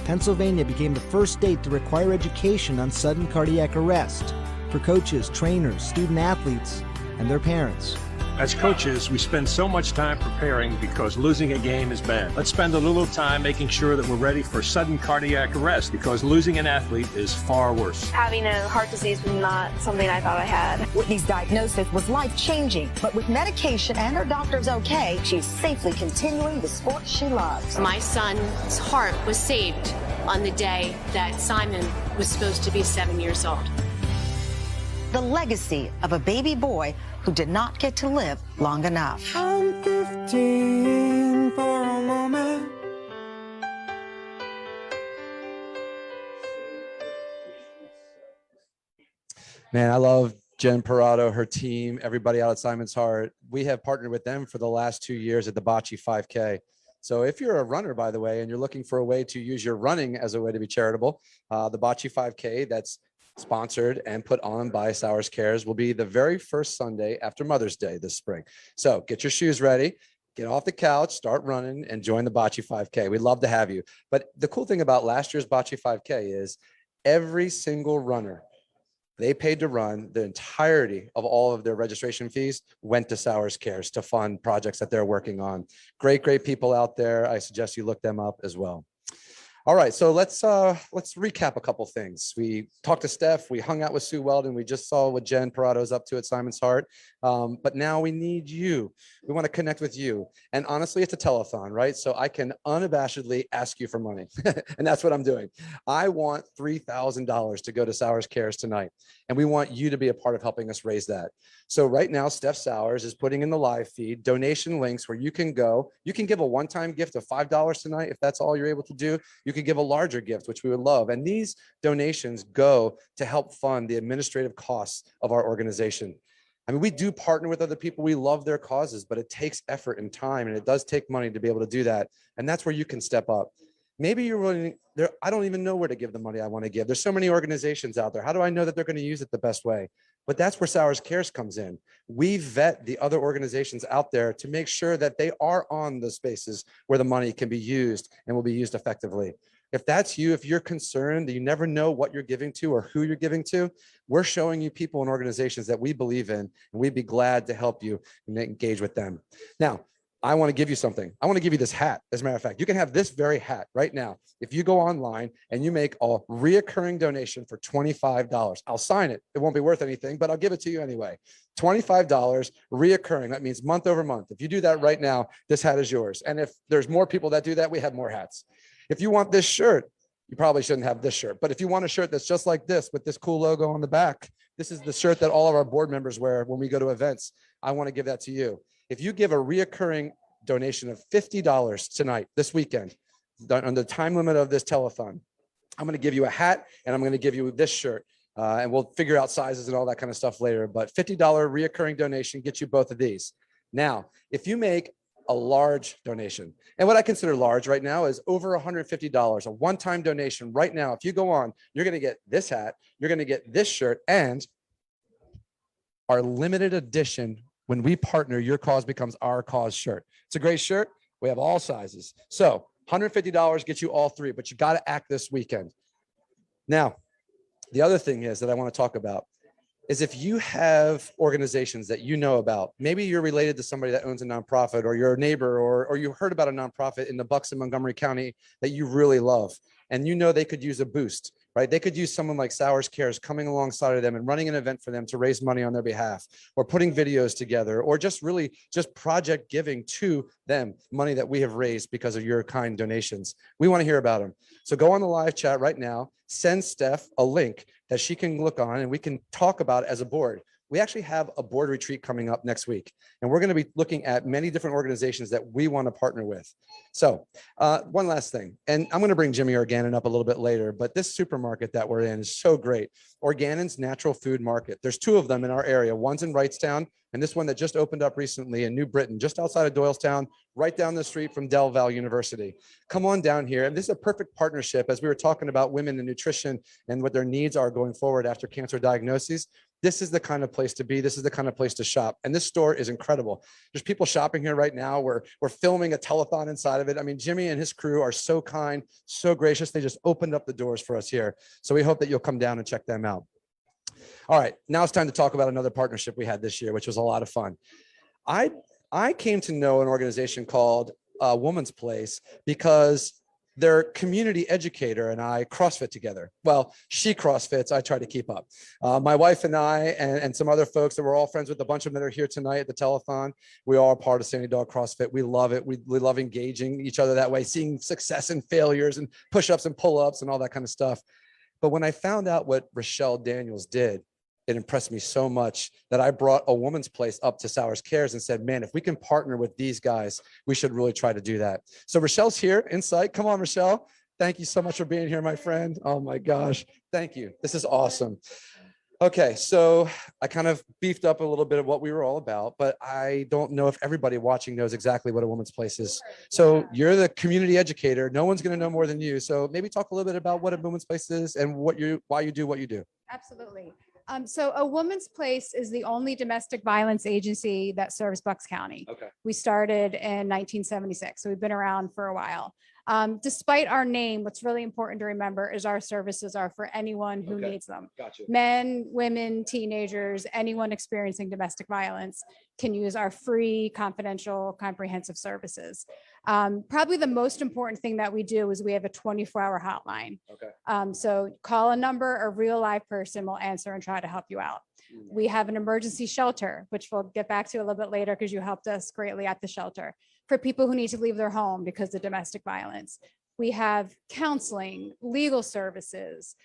Pennsylvania became the first state to require education on sudden cardiac arrest for coaches, trainers, student athletes, and their parents. As coaches, we spend so much time preparing because losing a game is bad. Let's spend a little time making sure that we're ready for sudden cardiac arrest because losing an athlete is far worse. Having a heart disease was not something I thought I had. Whitney's diagnosis was life-changing, but with medication and her doctor's okay, she's safely continuing the sport she loves. My son's heart was saved on the day that Simon was supposed to be 7 years old. The legacy of a baby boy who did not get to live long enough. I'm 15 for a moment. Man, I love Jen Parado, her team, everybody out at Simon's Heart. We have partnered with them for the last 2 years at the Bocce 5K. So if you're a runner, by the way, and you're looking for a way to use your running as a way to be charitable, the Bocce 5K, that's sponsored and put on by Sauers Cares, will be the very first Sunday after Mother's Day this spring. So get your shoes ready, get off the couch, start running, and join the Bocce 5K. We'd love to have you. But the cool thing about last year's Bocce 5K is every single runner they paid to run, the entirety of all of their registration fees went to Sauers Cares to fund projects that they're working on. Great, great people out there. I suggest you look them up as well. All right, so let's recap a couple things. We talked to Steph, we hung out with Sue Weldon, we just saw what Jen Parado's up to at Simon's Heart, but now we need you. We want to connect with you. And honestly, it's a telethon, right? So I can unabashedly ask you for money, and that's what I'm doing. I want $3,000 to go to Sauers Cares tonight, and we want you to be a part of helping us raise that. So right now, Steph Sauers is putting in the live feed donation links where you can go. You can give a one-time gift of $5 tonight if that's all you're able to do. You could give a larger gift, which we would love. And these donations go to help fund the administrative costs of our organization. I mean, we do partner with other people. We love their causes, but it takes effort and time, and it does take money to be able to do that. And that's where you can step up. Maybe you're willing there. I don't even know where to give the money I want to give. There's so many organizations out there. How do I know that they're going to use it the best way? But that's where Sauers Cares comes in. We vet the other organizations out there to make sure that they are on the spaces where the money can be used and will be used effectively. If that's you, if you're concerned that you never know what you're giving to or who you're giving to, we're showing you people and organizations that we believe in, and we'd be glad to help you and engage with them. Now, I want to give you something. I want to give you this hat. As a matter of fact, you can have this very hat right now. If you go online and you make a reoccurring donation for $25, I'll sign it. It won't be worth anything, but I'll give it to you anyway. $25 reoccurring. That means month over month. If you do that right now, this hat is yours. And if there's more people that do that, we have more hats. If you want this shirt, you probably shouldn't have this shirt. But if you want a shirt that's just like this with this cool logo on the back, this is the shirt that all of our board members wear when we go to events. I want to give that to you. If you give a reoccurring donation of $50 tonight, this weekend, on the time limit of this telethon, I'm going to give you a hat and I'm going to give you this shirt. And we'll figure out sizes and all that kind of stuff later. But $50 reoccurring donation gets you both of these. Now, if you make a large donation, and what I consider large right now is over $150, a one-time donation right now. If you go on, you're going to get this hat, you're going to get this shirt, and our limited edition, when we partner, Your Cause Becomes Our Cause shirt. It's a great shirt. We have all sizes. So $150 gets you all three, but you got to act this weekend. Now, the other thing is that I want to talk about is if you have organizations that you know about, maybe you're related to somebody that owns a nonprofit, or you're a neighbor, or you heard about a nonprofit in the Bucks and Montgomery County that you really love, and you know they could use a boost. right? They could use someone like Sauers Cares coming alongside of them and running an event for them to raise money on their behalf, or putting videos together, or just really just project giving to them money that we have raised because of your kind donations. We want to hear about them. So go on the live chat right now, send Steph a link that she can look on and we can talk about as a board. We actually have a board retreat coming up next week, and we're going to be looking at many different organizations that we want to partner with. So one last thing, and I'm going to bring Jimmy Organon up a little bit later, but this supermarket that we're in is so great. Organon's Natural Food Market. There's two of them in our area. One's in Wrightstown, and this one that just opened up recently in New Britain, just outside of Doylestown, right down the street from Del Valle University. Come on down here. And this is a perfect partnership as we were talking about women and nutrition and what their needs are going forward after cancer diagnoses. This is the kind of place to be. This is the kind of place to shop. And this store is incredible. There's people shopping here right now. We're filming a telethon inside of it. I mean, Jimmy and his crew are so kind, so gracious. They just opened up the doors for us here. So we hope that you'll come down and check them out. All right, now it's time to talk about another partnership we had this year, which was a lot of fun. I came to know an organization called Woman's Place because their community educator and I CrossFit together. Well, she CrossFits, I try to keep up. My wife and I and some other folks that we're all friends with, a bunch of them that are here tonight at the telethon, we all are part of Sandy Dog CrossFit. We love it. We love engaging each other that way, seeing success and failures and push-ups and pull-ups and all that kind of stuff. But when I found out what Rochelle Daniels did, it impressed me so much that I brought a Woman's Place up to Sauers Cares and said, man, if we can partner with these guys, we should really try to do that. So Rochelle's here in sight. Come on, Rochelle. Thank you so much for being here, my friend. Oh my gosh. Thank you. This is awesome. Okay, so I kind of beefed up a little bit of what we were all about, but I don't know if everybody watching knows exactly what a Woman's Place is. So you're the community educator. No one's going to know more than you. So maybe talk a little bit about what a Woman's Place is and why you do what you do. Absolutely. So a Woman's Place is the only domestic violence agency that serves Bucks County. Okay. We started in 1976, so we've been around for a while. Despite our name, what's really important to remember is our services are for anyone who needs them. Gotcha. Men, women, teenagers, anyone experiencing domestic violence can use our free, confidential, comprehensive services. Probably the most important thing that we do is we have a 24-hour hotline. Okay. So call a number, a real live person will answer and try to help you out. We have an emergency shelter, which we'll get back to a little bit later because you helped us greatly at the shelter, for people who need to leave their home because of domestic violence. We have counseling, legal services.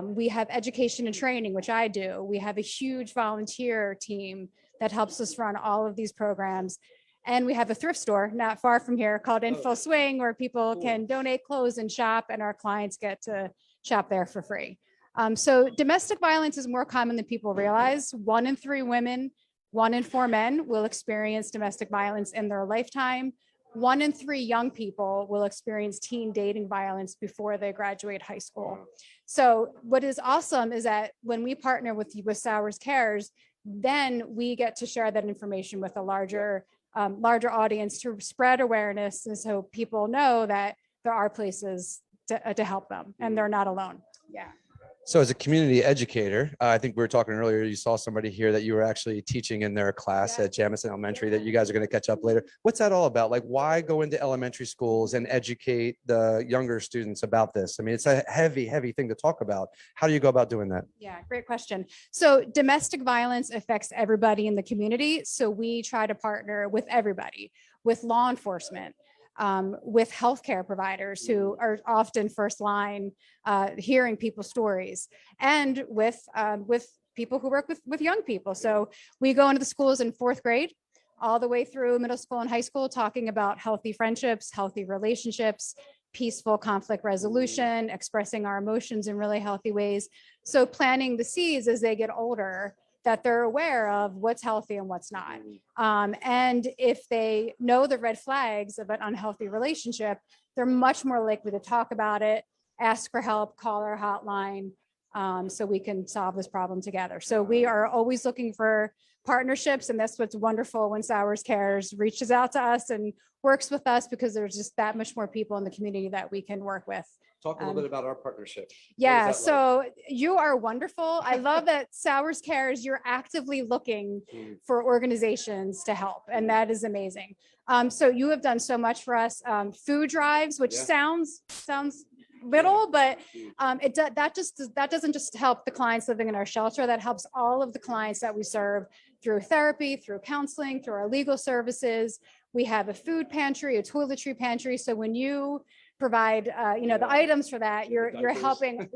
We have education and training, which I do. We have a huge volunteer team that helps us run all of these programs. And we have a thrift store not far from here called In Full Swing, where people can donate clothes and shop, and our clients get to shop there for free. So domestic violence is more common than people realize. 1 in 3 women, 1 in 4 men will experience domestic violence in their lifetime. 1 in 3 young people will experience teen dating violence before they graduate high school. So what is awesome is that when we partner with Sauers Cares, then we get to share that information with a larger audience to spread awareness, and so people know that there are places to help them and they're not alone. Yeah. So as a community educator, I think we were talking earlier, you saw somebody here that you were actually teaching in their class at Jamison Elementary that you guys are going to catch up later. What's that all about? Like, why go into elementary schools and educate the younger students about this? I mean, it's a heavy, heavy thing to talk about. How do you go about doing that? Yeah, great question. So domestic violence affects everybody in the community. So we try to partner with everybody, with law enforcement, with healthcare providers who are often first line, hearing people's stories, and with people who work with young people. So we go into the schools in 4th grade all the way through middle school and high school, talking about healthy friendships, healthy relationships, peaceful conflict resolution, expressing our emotions in really healthy ways. So planting the seeds as they get older, that they're aware of what's healthy and what's not. And if they know the red flags of an unhealthy relationship, they're much more likely to talk about it, ask for help, call our hotline, so we can solve this problem together. So we are always looking for partnerships, and that's what's wonderful when Sauers Cares reaches out to us and works with us, because there's just that much more people in the community that we can work with. Talk a little bit about our partnership. Yeah, so you are wonderful. I love that Sauers Cares, you're actively looking for organizations to help, and that is amazing. So you have done so much for us. Food drives, which sounds little, but that doesn't just help the clients living in our shelter. That helps all of the clients that we serve through therapy, through counseling, through our legal services. We have a food pantry, a toiletry pantry. So when you provide, the items for that, you're helping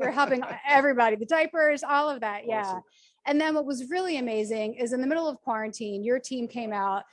everybody, the diapers, all of that. Yeah. Awesome. And then what was really amazing is in the middle of quarantine, your team came out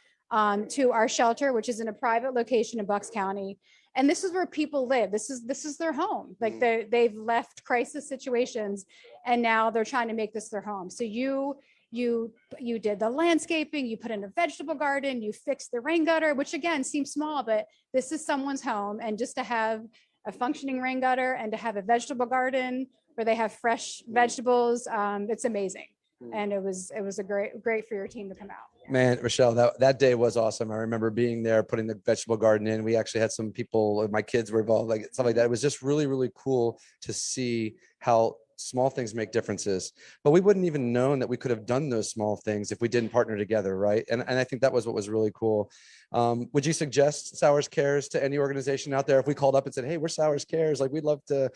to our shelter, which is in a private location in Bucks County. And this is where people live. This is their home. Like they've left crisis situations and now they're trying to make this their home. So you did the landscaping, you put in a vegetable garden, you fixed the rain gutter, which again seems small, but this is someone's home. And just to have a functioning rain gutter and to have a vegetable garden where they have fresh vegetables, it's amazing. And it was a great for your team to come out. Man, Rochelle, that day was awesome. I remember being there, putting the vegetable garden in. We actually had some people, my kids were involved, like stuff like that. It was just really, really cool to see how small things make differences, but we wouldn't even known that we could have done those small things if we didn't partner together. Right. And I think that was what was really cool. Would you suggest Sauers Cares to any organization out there? If we called up and said, hey, we're Sauers Cares, like we'd love to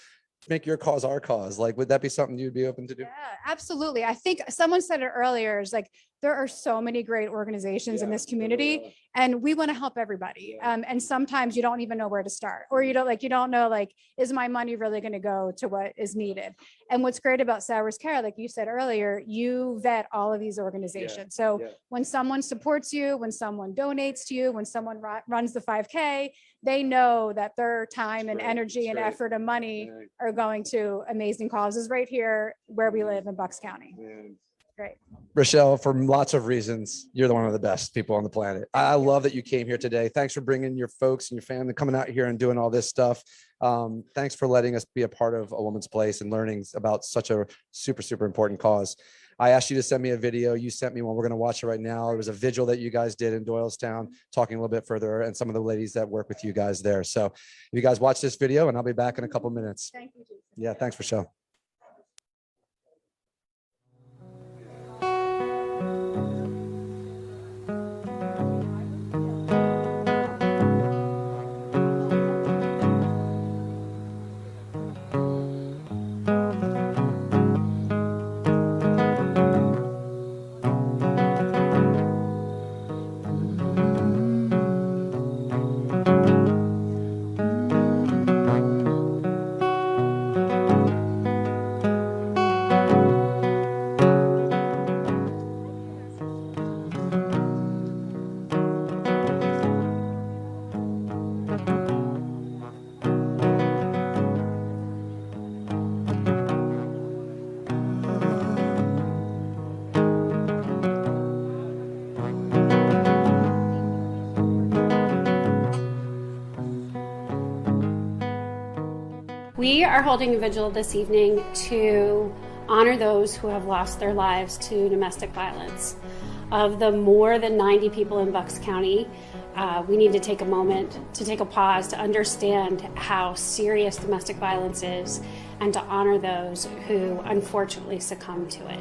make your cause our cause, like would that be something you'd be open to do? Yeah, absolutely. I think someone said it earlier, is like there are so many great organizations in this community and we want to help everybody. And sometimes you don't even know where to start, or you don't know, like, is my money really going to go to what is needed? And what's great about Sauers Care, like you said earlier, you vet all of these organizations. So when someone supports you, when someone donates to you, when someone runs the 5K, they know that their time and energy and effort and money are going to amazing causes right here where we live in Bucks County. Great. Rochelle, for lots of reasons, you're one of the best people on the planet. I love that you came here today. Thanks for bringing your folks and your family, coming out here and doing all this stuff. Thanks for letting us be a part of A Woman's Place and learning about such a super, super important cause. I asked you to send me a video. You sent me one. We're going to watch it right now. It was a vigil that you guys did in Doylestown, talking a little bit further, and some of the ladies that work with you guys there. So you guys watch this video and I'll be back in a couple minutes. Thank you, Jason. Yeah, thanks, Rochelle. We are holding a vigil this evening to honor those who have lost their lives to domestic violence. Of the more than 90 people in Bucks County, we need to take a moment to take a pause to understand how serious domestic violence is and to honor those who unfortunately succumb to it.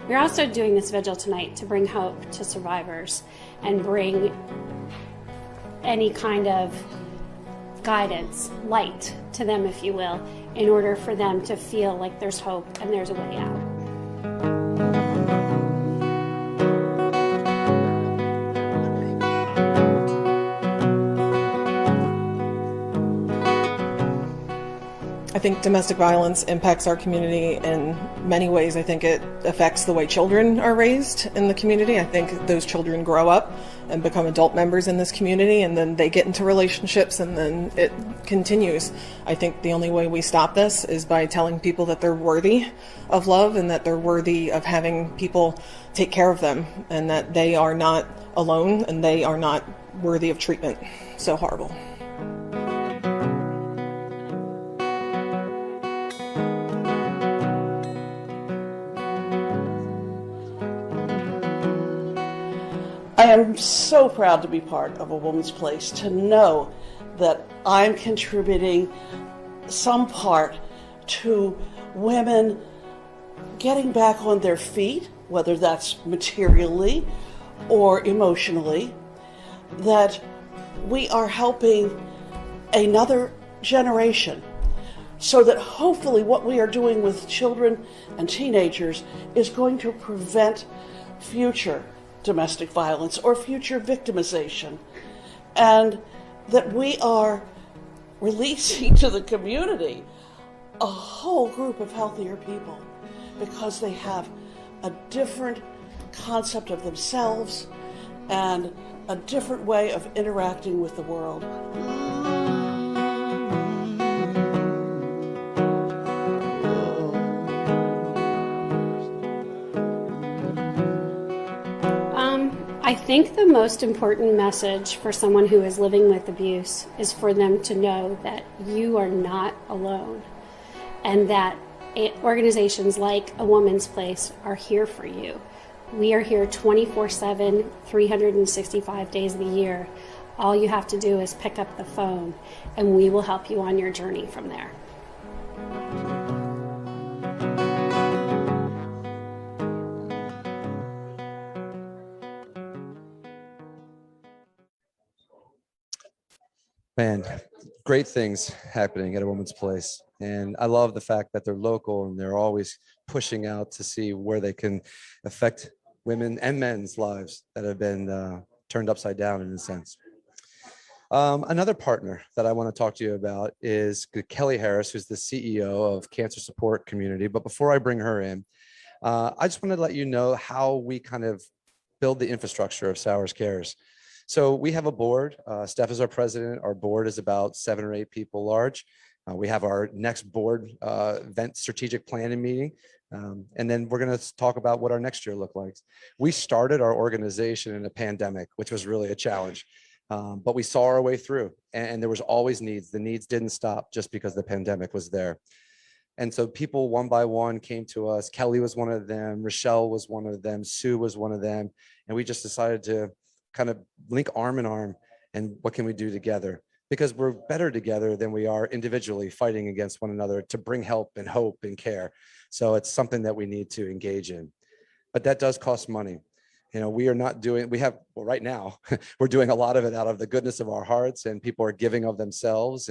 We're also doing this vigil tonight to bring hope to survivors and bring any kind of guidance, light to them, if you will, in order for them to feel like there's hope and there's a way out. I think domestic violence impacts our community in many ways. I think it affects the way children are raised in the community. I think those children grow up and become adult members in this community, and then they get into relationships, and then it continues. I think the only way we stop this is by telling people that they're worthy of love and that they're worthy of having people take care of them, and that they are not alone and they are not worthy of treatment so horrible. I am so proud to be part of A Woman's Place, to know that I'm contributing some part to women getting back on their feet, whether that's materially or emotionally, that we are helping another generation so that hopefully what we are doing with children and teenagers is going to prevent future domestic violence or future victimization, and that we are releasing to the community a whole group of healthier people because they have a different concept of themselves and a different way of interacting with the world. I think the most important message for someone who is living with abuse is for them to know that you are not alone, and that organizations like A Woman's Place are here for you. We are here 24/7, 365 days of the year. All you have to do is pick up the phone, and we will help you on your journey from there. Man, great things happening at A Woman's Place. And I love the fact that they're local and they're always pushing out to see where they can affect women and men's lives that have been turned upside down in a sense. Another partner that I want to talk to you about is Kelly Harris, who's the CEO of Cancer Support Community. But before I bring her in, I just want to let you know how we kind of build the infrastructure of Sauers Cares. So we have a board. Steph is our president. Our board is about 7 or 8 people large. We have our next board event strategic planning meeting. And then we're going to talk about what our next year look like. We started our organization in a pandemic, which was really a challenge. But we saw our way through, and there was always needs. The needs didn't stop just because the pandemic was there. And so people one by one came to us. Kelly was one of them. Rochelle was one of them. Sue was one of them. And we just decided to kind of link arm in arm, and what can we do together? Because we're better together than we are individually fighting against one another to bring help and hope and care. So it's something that we need to engage in, but that does cost money. You know, we are not doing, we have, well, right now, we're doing a lot of it out of the goodness of our hearts, and people are giving of themselves.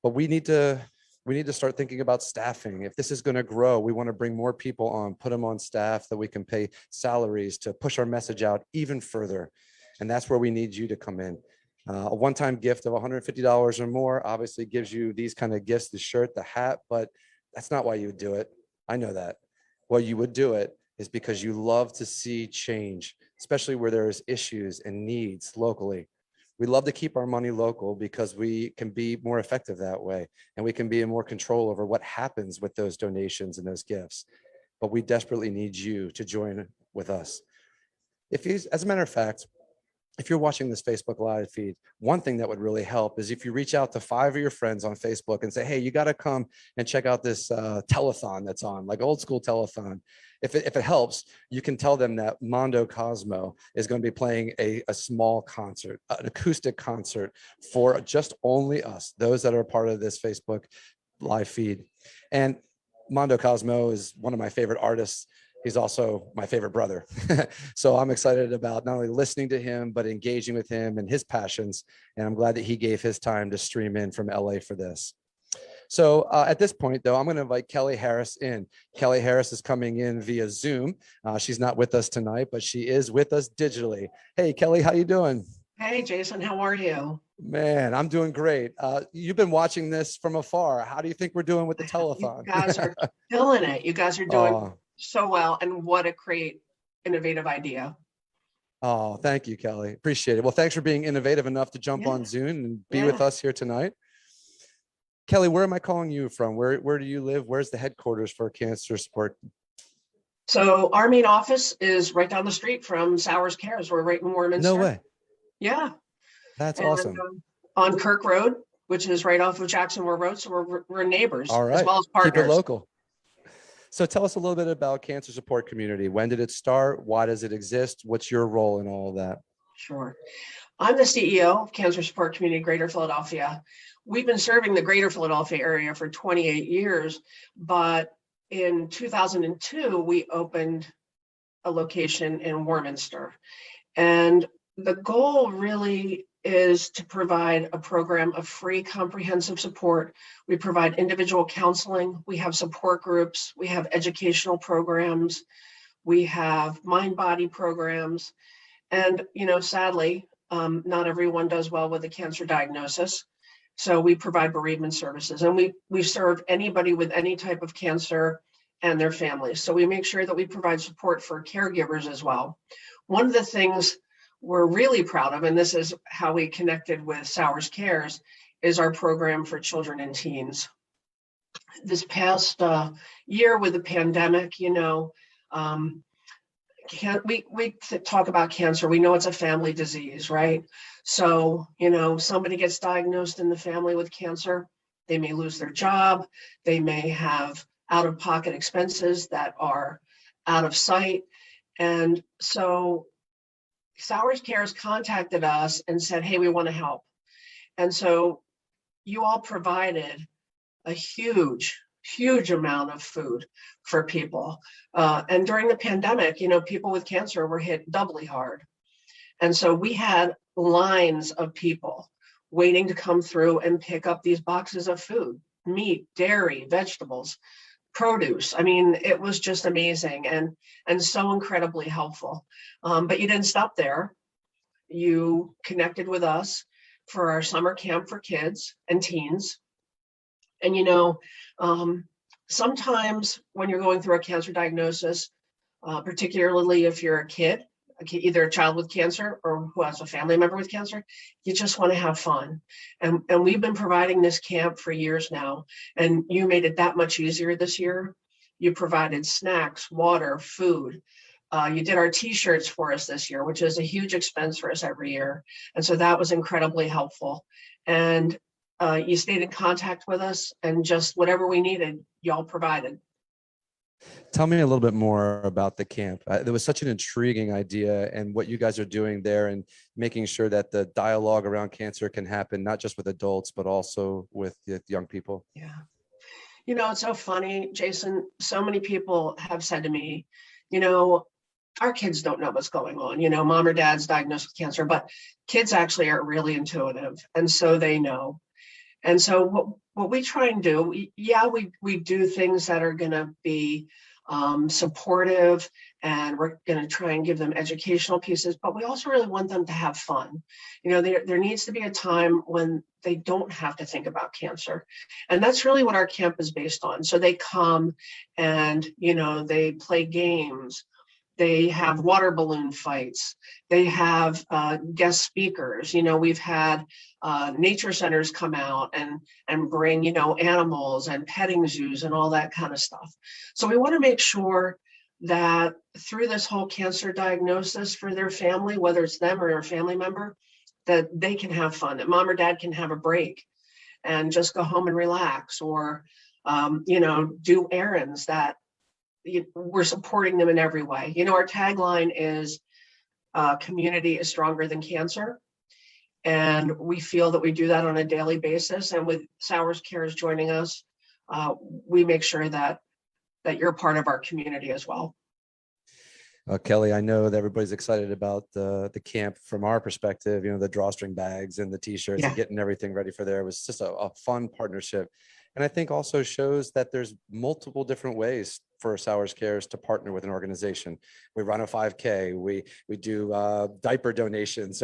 But we need to start thinking about staffing. If this is going to grow, we want to bring more people on, put them on staff that we can pay salaries to push our message out even further. And that's where we need you to come in. A one-time gift of $150 or more obviously gives you these kind of gifts, the shirt, the hat, but that's not why you would do it. I know that. Why you would do it is because you love to see change, especially where there's issues and needs locally. We love to keep our money local because we can be more effective that way, and we can be in more control over what happens with those donations and those gifts. But we desperately need you to join with us. As a matter of fact, if you're watching this Facebook Live feed, one thing that would really help is if you reach out to 5 of your friends on Facebook and say, hey, you got to come and check out this telethon that's on, like old school telethon. If it helps, you can tell them that Mondo Cosmo is going to be playing a small concert, an acoustic concert for just only us, those that are part of this Facebook Live feed. And Mondo Cosmo is one of my favorite artists. He's also my favorite brother. So I'm excited about not only listening to him, but engaging with him and his passions. And I'm glad that he gave his time to stream in from LA for this. So at this point, though, I'm going to invite Kelly Harris in. Kelly Harris is coming in via Zoom. She's not with us tonight, but she is with us digitally. Hey, Kelly, how you doing? Hey, Jason, how are you? Man, I'm doing great. You've been watching this from afar. How do you think we're doing with the telethon? You guys are killing it. You guys are doing so well, and what a great innovative idea. Oh, thank you, Kelly. Appreciate it. Well, thanks for being innovative enough to jump on Zoom and be with us here tonight. Kelly, where am I calling you from? Where do you live? Where's the headquarters for Cancer Support? So our main office is right down the street from Sauers Cares. We're right in Warminster. No way. Yeah. That's awesome. On Kirk Road, which is right off of Jacksonville Road. So we're neighbors as well as partners. Keep it local. So tell us a little bit about Cancer Support Community. When did it start? Why does it exist? What's your role in all of that? Sure. I'm the CEO of Cancer Support Community Greater Philadelphia. We've been serving the Greater Philadelphia area for 28 years, but in 2002, we opened a location in Warminster. And the goal really is to provide a program of free comprehensive support. We provide individual counseling. We have support groups. We have educational programs. We have mind-body programs. And, you know, sadly, not everyone does well with a cancer diagnosis. So we provide bereavement services, and we serve anybody with any type of cancer and their families. So we make sure that we provide support for caregivers as well. One of the things we're really proud of, and this is how we connected with Sauers Cares, is our program for children and teens. This past year with the pandemic, you know, we talk about cancer. We know it's a family disease, right? So, you know, somebody gets diagnosed in the family with cancer, they may lose their job, they may have out-of-pocket expenses that are out of sight. And so Sauers Cares contacted us and said, hey, we want to help. And so you all provided a huge amount of food for people. And during the pandemic, you know, people with cancer were hit doubly hard. And so we had lines of people waiting to come through and pick up these boxes of food, meat, dairy, vegetables, produce. I mean, it was just amazing and so incredibly helpful. But you didn't stop there. You connected with us for our summer camp for kids and teens. And, you know, sometimes when you're going through a cancer diagnosis, particularly if you're a kid, either a child with cancer or who has a family member with cancer, you just want to have fun. And we've been providing this camp for years now, and you made it that much easier this year. You provided snacks, water, food. You did our t-shirts for us this year, which is a huge expense for us every year. And so that was incredibly helpful. And you stayed in contact with us, and just whatever we needed, y'all provided. Tell me a little bit more about the camp. There was such an intriguing idea, and what you guys are doing there and making sure that the dialogue around cancer can happen, not just with adults, but also with young people. Yeah. You know, it's so funny, Jason. So many people have said to me, you know, our kids don't know what's going on. You know, mom or dad's diagnosed with cancer, but kids actually are really intuitive. And so they know. And so what we try and do, we do things that are going to be supportive, and we're going to try and give them educational pieces, but we also really want them to have fun. You know, there needs to be a time when they don't have to think about cancer. And that's really what our camp is based on. So they come and, you know, they play games. They have water balloon fights. They have guest speakers. You know, we've had nature centers come out and bring, you know, animals and petting zoos and all that kind of stuff. So we want to make sure that through this whole cancer diagnosis for their family, whether it's them or their family member, that they can have fun, that mom or dad can have a break and just go home and relax, or, you know, do errands that we're supporting them in every way. You know, our tagline is community is stronger than cancer. And we feel that we do that on a daily basis. And with Sauers Cares joining us, we make sure that you're part of our community as well. Kelly, I know that everybody's excited about the camp from our perspective, you know, the drawstring bags and the t-shirts and getting everything ready for there. It was just a fun partnership. And I think also shows that there's multiple different ways for Sauers Cares to partner with an organization. We run a 5K, we do diaper donations,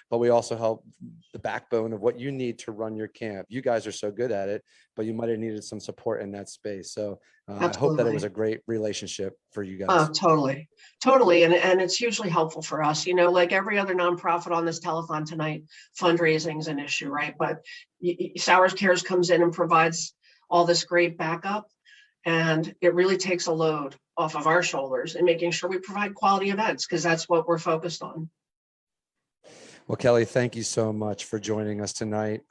but we also help the backbone of what you need to run your camp. You guys are so good at it, but you might have needed some support in that space. So I hope that it was a great relationship for you guys. Oh, totally. And it's hugely helpful for us. You know, like every other nonprofit on this telethon tonight, fundraising is an issue, right? But Sauers Cares comes in and provides all this great backup, and it really takes a load off of our shoulders and making sure we provide quality events, because that's what we're focused on. Well, Kelly, thank you so much for joining us tonight.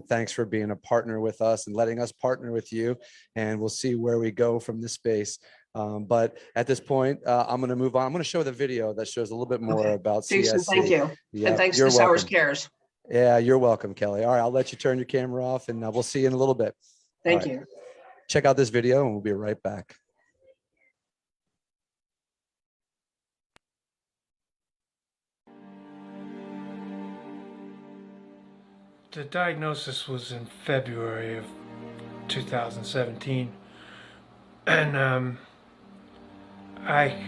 Thanks for being a partner with us and letting us partner with you, and we'll see where we go from this space. But at this point, I'm going to move on. I'm going to show the video that shows a little bit more about Jason, CSC. thank you. Yeah, And thanks you're to Sauers welcome. Cares. Yeah, you're welcome, Kelly. All right, I'll let you turn your camera off, and we'll see you in a little bit. Thank you. Check out this video, and we'll be right back. The diagnosis was in February of 2017, and I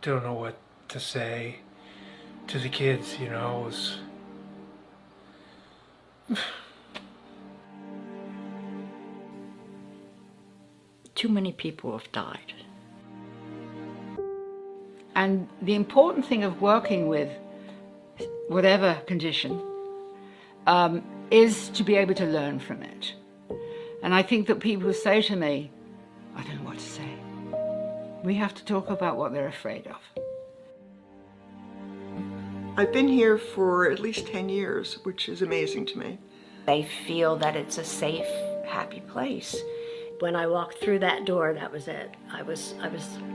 don't know what to say to the kids, you know. It was too many people have died. And the important thing of working with whatever condition is to be able to learn from it. And I think that people say to me, I don't know what to say. We have to talk about what they're afraid of. I've been here for at least 10 years, which is amazing to me. They feel that it's a safe, happy place. When I walked through that door, that was it. I was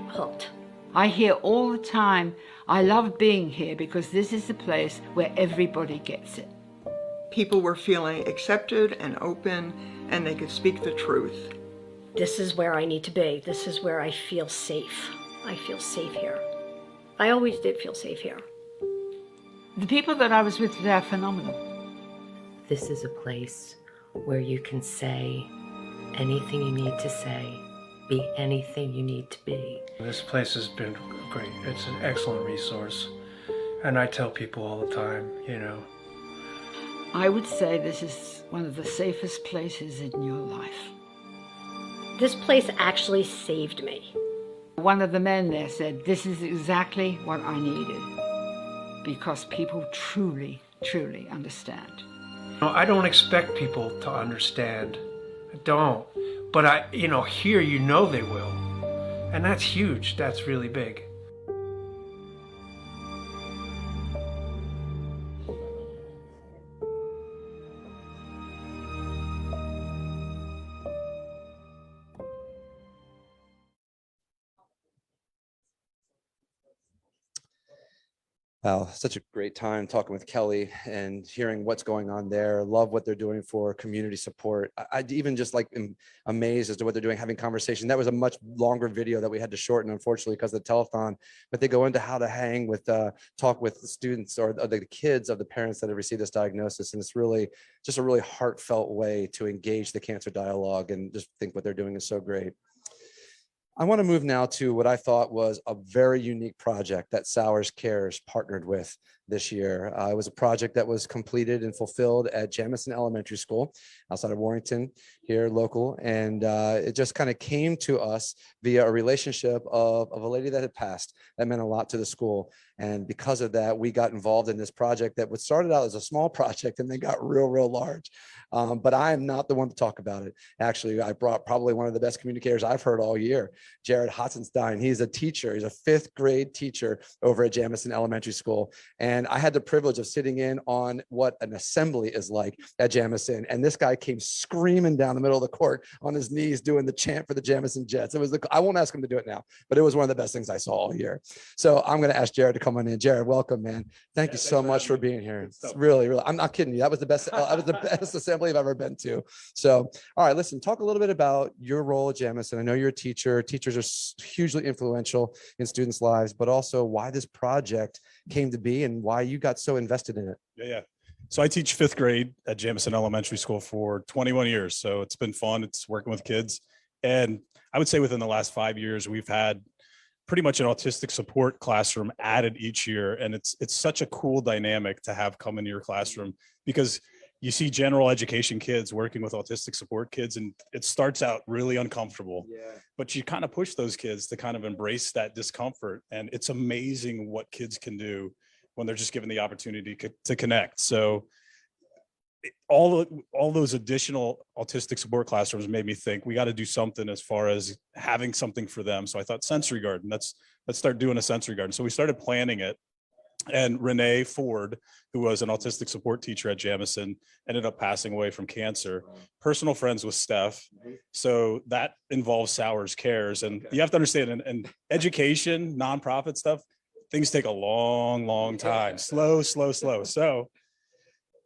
hooked. I hear all the time, I love being here because this is the place where everybody gets it. People were feeling accepted and open, and they could speak the truth. This is where I need to be. This is where I feel safe. I feel safe here. I always did feel safe here. The people that I was with today are phenomenal. This is a place where you can say anything you need to say, be anything you need to be. This place has been great. It's an excellent resource. And I tell people all the time, you know. I would say this is one of the safest places in your life. This place actually saved me. One of the men there said, this is exactly what I needed, because people truly, truly understand. I don't expect people to understand. I don't. But here, you know they will. And that's huge. That's really big. Wow, such a great time talking with Kelly and hearing what's going on there. Love what they're doing for community support. I even just am amazed as to what they're doing, having conversation. That was a much longer video that we had to shorten, unfortunately, because of the telethon. But they go into how to hang with, talk with the students or the kids of the parents that have received this diagnosis. And it's really just a really heartfelt way to engage the cancer dialogue, and just think what they're doing is so great. I want to move now to what I thought was a very unique project that Sauers Cares partnered with this year. It was a project that was completed and fulfilled at Jamison Elementary School outside of Warrington, here local. And it just kind of came to us via a relationship of a lady that had passed. That meant a lot to the school. And because of that, we got involved in this project that was started out as a small project and then got real large. But I am not the one to talk about it. Actually, I brought probably one of the best communicators I've heard all year, Jared Hotzenstein. He's a teacher. He's a 5th grade teacher over at Jamison Elementary School. And I had the privilege of sitting in on what an assembly is like at Jamison. And this guy came screaming down the middle of the court on his knees doing the chant for the Jamison Jets. It was I won't ask him to do it now, but it was one of the best things I saw all year. So I'm going to ask Jared to come on in. Jared, welcome, man. Thank you so much for being here. It's really, I'm not kidding you. That was the best. That was the best assembly I've ever been to. So, all right, listen, talk a little bit about your role at Jamison. I know you're a teacher. Teachers are hugely influential in students' lives, but also why this project came to be and why you got so invested in it. Yeah. So I teach 5th grade at Jamison Elementary School for 21 years. So it's been fun. It's working with kids. And I would say within the last 5 years, we've had pretty much an autistic support classroom added each year. And it's such a cool dynamic to have come into your classroom, because you see general education kids working with autistic support kids, and it starts out really uncomfortable, but you kind of push those kids to kind of embrace that discomfort. And it's amazing what kids can do when they're just given the opportunity to connect. So all those additional autistic support classrooms made me think we got to do something as far as having something for them. So I thought sensory garden, let's start doing a sensory garden. So we started planning it. And Renee Ford, who was an autistic support teacher at Jamison, ended up passing away from cancer. Personal friends with Steph. So that involves Sauers Cares. And you have to understand, in education, nonprofit stuff, things take a long time. Slow. So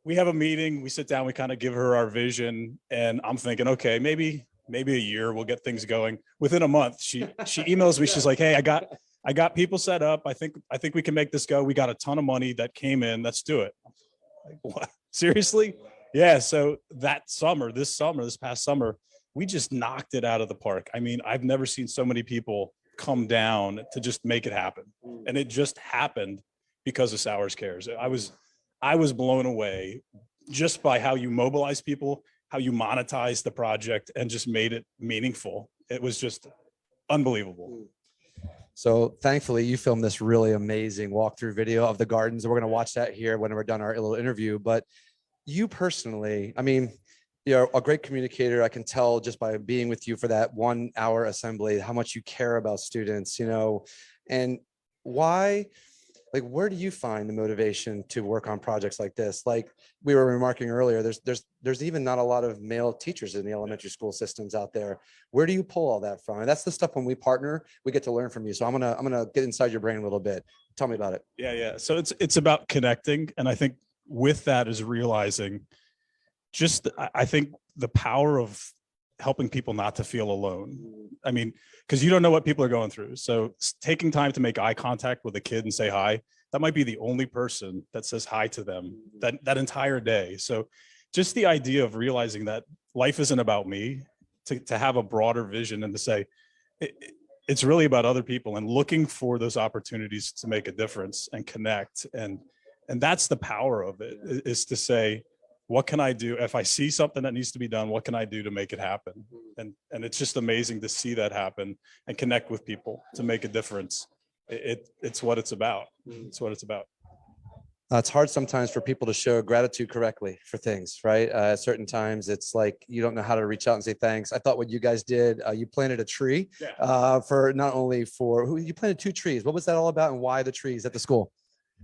we have a meeting, we sit down, we kind of give her our vision. And I'm thinking, okay, maybe a year we'll get things going. Within a month, she emails me, she's like, hey, I got people set up. I think we can make this go. We got a ton of money that came in. Let's do it. Like, what? Seriously? Yeah. So this past summer, we just knocked it out of the park. I mean, I've never seen so many people come down to just make it happen. And it just happened because of Sauers Cares. I was blown away just by how you mobilize people, how you monetize the project, and just made it meaningful. It was just unbelievable. So thankfully you filmed this really amazing walkthrough video of the gardens. We're going to watch that here when we're done our little interview. But you personally, I mean, you're a great communicator. I can tell just by being with you for that 1 hour assembly, how much you care about students, you know, and why, like, where do you find the motivation to work on projects like this? Like we were remarking earlier, there's even not a lot of male teachers in the elementary school systems out there. Where do you pull all that from? And that's the stuff when we partner, we get to learn from you. So I'm gonna get inside your brain a little bit. Tell me about it. Yeah. So it's about connecting. And I think with that is realizing I think the power of helping people not to feel alone. I mean, because you don't know what people are going through. So taking time to make eye contact with a kid and say hi, that might be the only person that says hi to them that entire day. So just the idea of realizing that life isn't about me, to have a broader vision and to say, it's really about other people and looking for those opportunities to make a difference and connect. And that's the power of it, is to say, what can I do? If I see something that needs to be done, what can I do to make it happen? And it's just amazing to see that happen and connect with people to make a difference. It's what it's about. It's what it's about. It's hard sometimes for people to show gratitude correctly for things, right? At certain times, it's like you don't know how to reach out and say thanks. I thought what you guys did, you planted a tree for not only for you planted 2 trees. What was that all about, and why the trees at the school?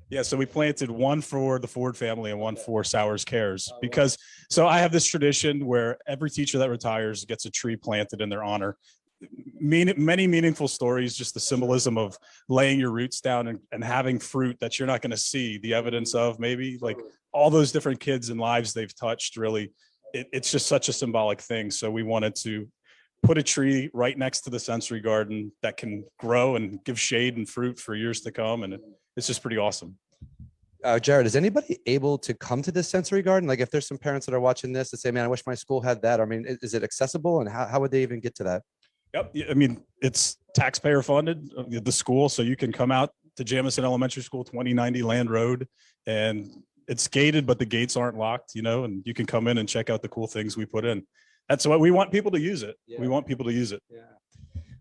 Yeah, so we planted one for the Ford family and one for Sauers Cares, because so I have this tradition where every teacher that retires gets a tree planted in their honor. Many meaningful stories, just the symbolism of laying your roots down and having fruit that you're not going to see the evidence of, maybe like all those different kids and lives they've touched. Really, it's just such a symbolic thing. So we wanted to put a tree right next to the sensory garden that can grow and give shade and fruit for years to come. And it's just pretty awesome. Jared, is anybody able to come to this sensory garden? Like if there's some parents that are watching this that say, man, I wish my school had that. I mean, is it accessible, and how would they even get to that? Yep. I mean, it's taxpayer funded, the school. So you can come out to Jamison Elementary School, 2090 Land Road, and it's gated, but the gates aren't locked, you know, and you can come in and check out the cool things we put in. That's what we want people to use it. Yeah. We want people to use it. Yeah.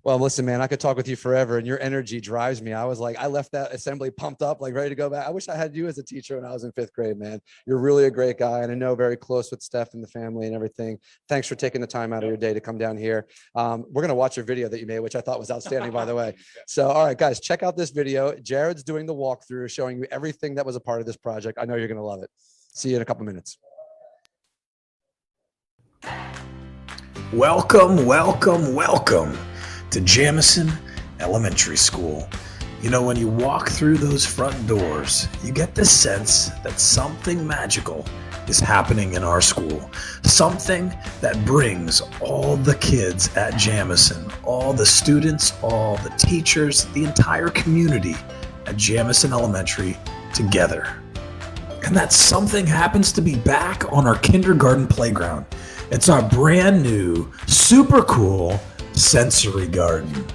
Well, listen, man, I could talk with you forever, and your energy drives me. I was like, I left that assembly pumped up, like ready to go back. I wish I had you as a teacher when I was in 5th grade, man. You're really a great guy, and I know very close with Steph and the family and everything. Thanks for taking the time out of your day to come down here. We're going to watch a video that you made, which I thought was outstanding, by the way. So, all right, guys, check out this video. Jared's doing the walkthrough, showing you everything that was a part of this project. I know you're going to love it. See you in a couple minutes. Welcome, welcome, welcome to Jamison Elementary School. You know, when you walk through those front doors, you get the sense that something magical is happening in our school. Something that brings all the kids at Jamison, all the students, all the teachers, the entire community at Jamison Elementary together. And that something happens to be back on our kindergarten playground. It's our brand new, super cool sensory garden.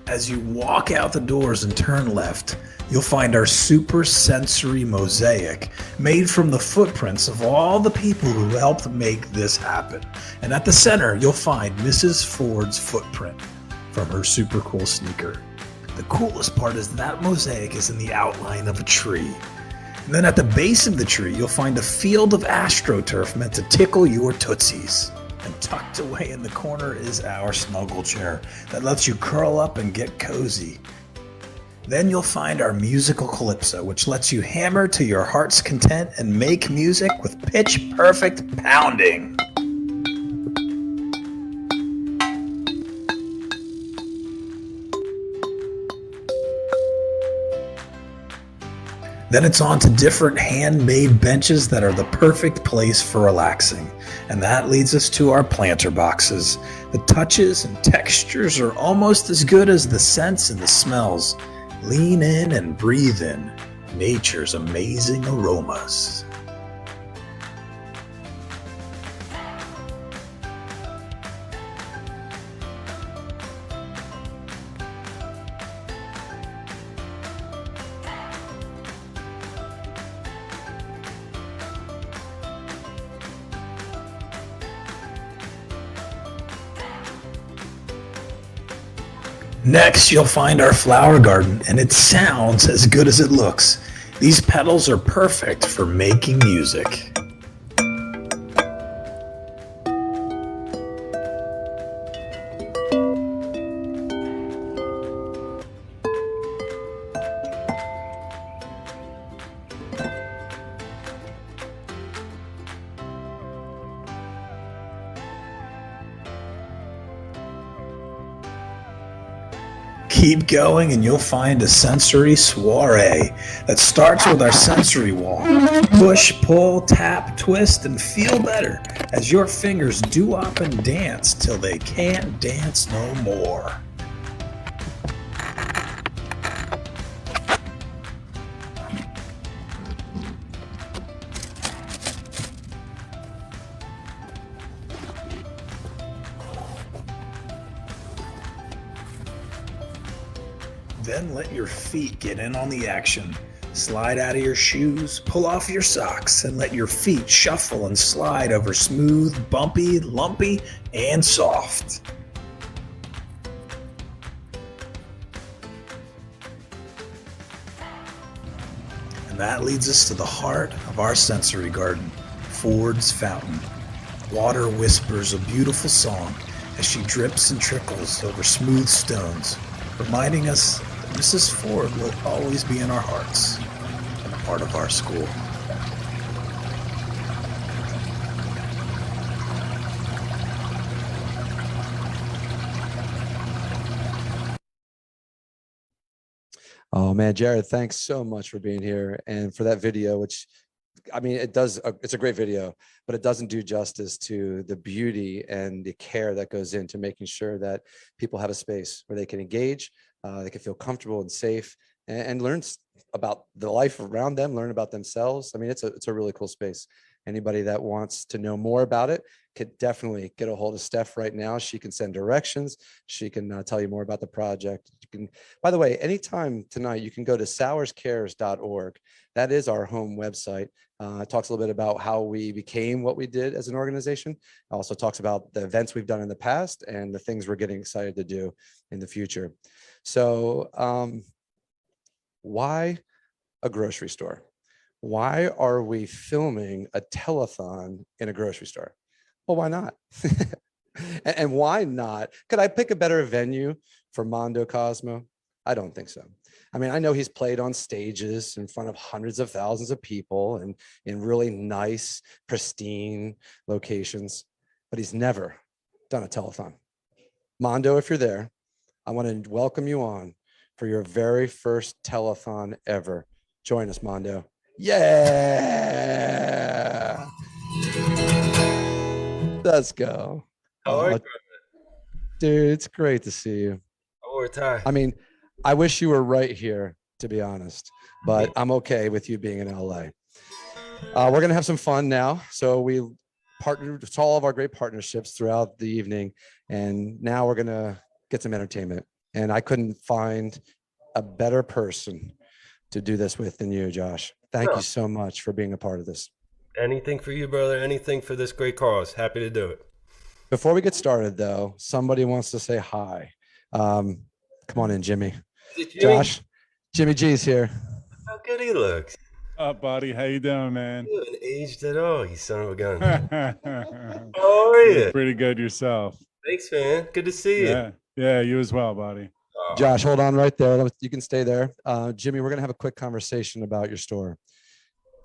As you walk out the doors and turn left, you'll find our super sensory mosaic made from the footprints of all the people who helped make this happen. And at the center, you'll find Mrs. Ford's footprint from her super cool sneaker. The coolest part is that mosaic is in the outline of a tree. And then at the base of the tree, you'll find a field of AstroTurf meant to tickle your tootsies. And tucked away in the corner is our snuggle chair that lets you curl up and get cozy. Then you'll find our musical calypso, which lets you hammer to your heart's content and make music with pitch-perfect pounding. Then it's on to different handmade benches that are the perfect place for relaxing. And that leads us to our planter boxes. The touches and textures are almost as good as the scents and the smells. Lean in and breathe in nature's amazing aromas. Next, you'll find our flower garden, and it sounds as good as it looks. These petals are perfect for making music. Keep going and you'll find a sensory soiree that starts with our sensory wall. Push, pull, tap, twist, and feel better as your fingers doo-wop and dance till they can't dance no more. Then let your feet get in on the action. Slide out of your shoes, pull off your socks, and let your feet shuffle and slide over smooth, bumpy, lumpy, and soft. And that leads us to the heart of our sensory garden, Ford's Fountain. Water whispers a beautiful song as she drips and trickles over smooth stones, reminding us that Mrs. Ford will always be in our hearts and a part of our school. Oh man, Jared, thanks so much for being here and for that video, which I mean, it's a great video, but it doesn't do justice to the beauty and the care that goes into making sure that people have a space where they can engage, they can feel comfortable and safe and learn about the life around them, learn about themselves. I mean, it's a really cool space. Anybody that wants to know more about it could definitely get a hold of Steph right now. She can send directions. She can tell you more about the project. You can, by the way, anytime tonight, you can go to sauerscares.org. That is our home website. It talks a little bit about how we became what we did as an organization. It also talks about the events we've done in the past and the things we're getting excited to do in the future. So why a grocery store? Why are we filming a telethon in a grocery store? Well, why not? And why not? Could I pick a better venue for Mondo Cosmo? I don't think so. I mean, I know he's played on stages in front of hundreds of thousands of people and in really nice, pristine locations, but he's never done a telethon. Mondo, if you're there, I want to welcome you on for your very first telethon ever. Join us, Mondo. Yeah. Let's go. Oh, dude, it's great to see you. I mean, I wish you were right here, to be honest, but I'm okay with you being in LA. We're going to have some fun now. So we partnered with all of our great partnerships throughout the evening, and now we're going to get some entertainment. And I couldn't find a better person to do this with than you, Josh. Thank you so much for being a part of this. Anything for you, brother. Anything for this great cause. Happy to do it. Before we get started, though, somebody wants to say hi. Come on in, Jimmy. Josh, Jimmy G's here. How good he looks. Up, buddy? How you doing, man? You haven't aged at all, you son of a gun. How are you? Pretty good yourself. Thanks, man. Good to see you. Yeah, you as well, buddy. Josh, hold on right there. You can stay there. Jimmy, we're going to have a quick conversation about your store.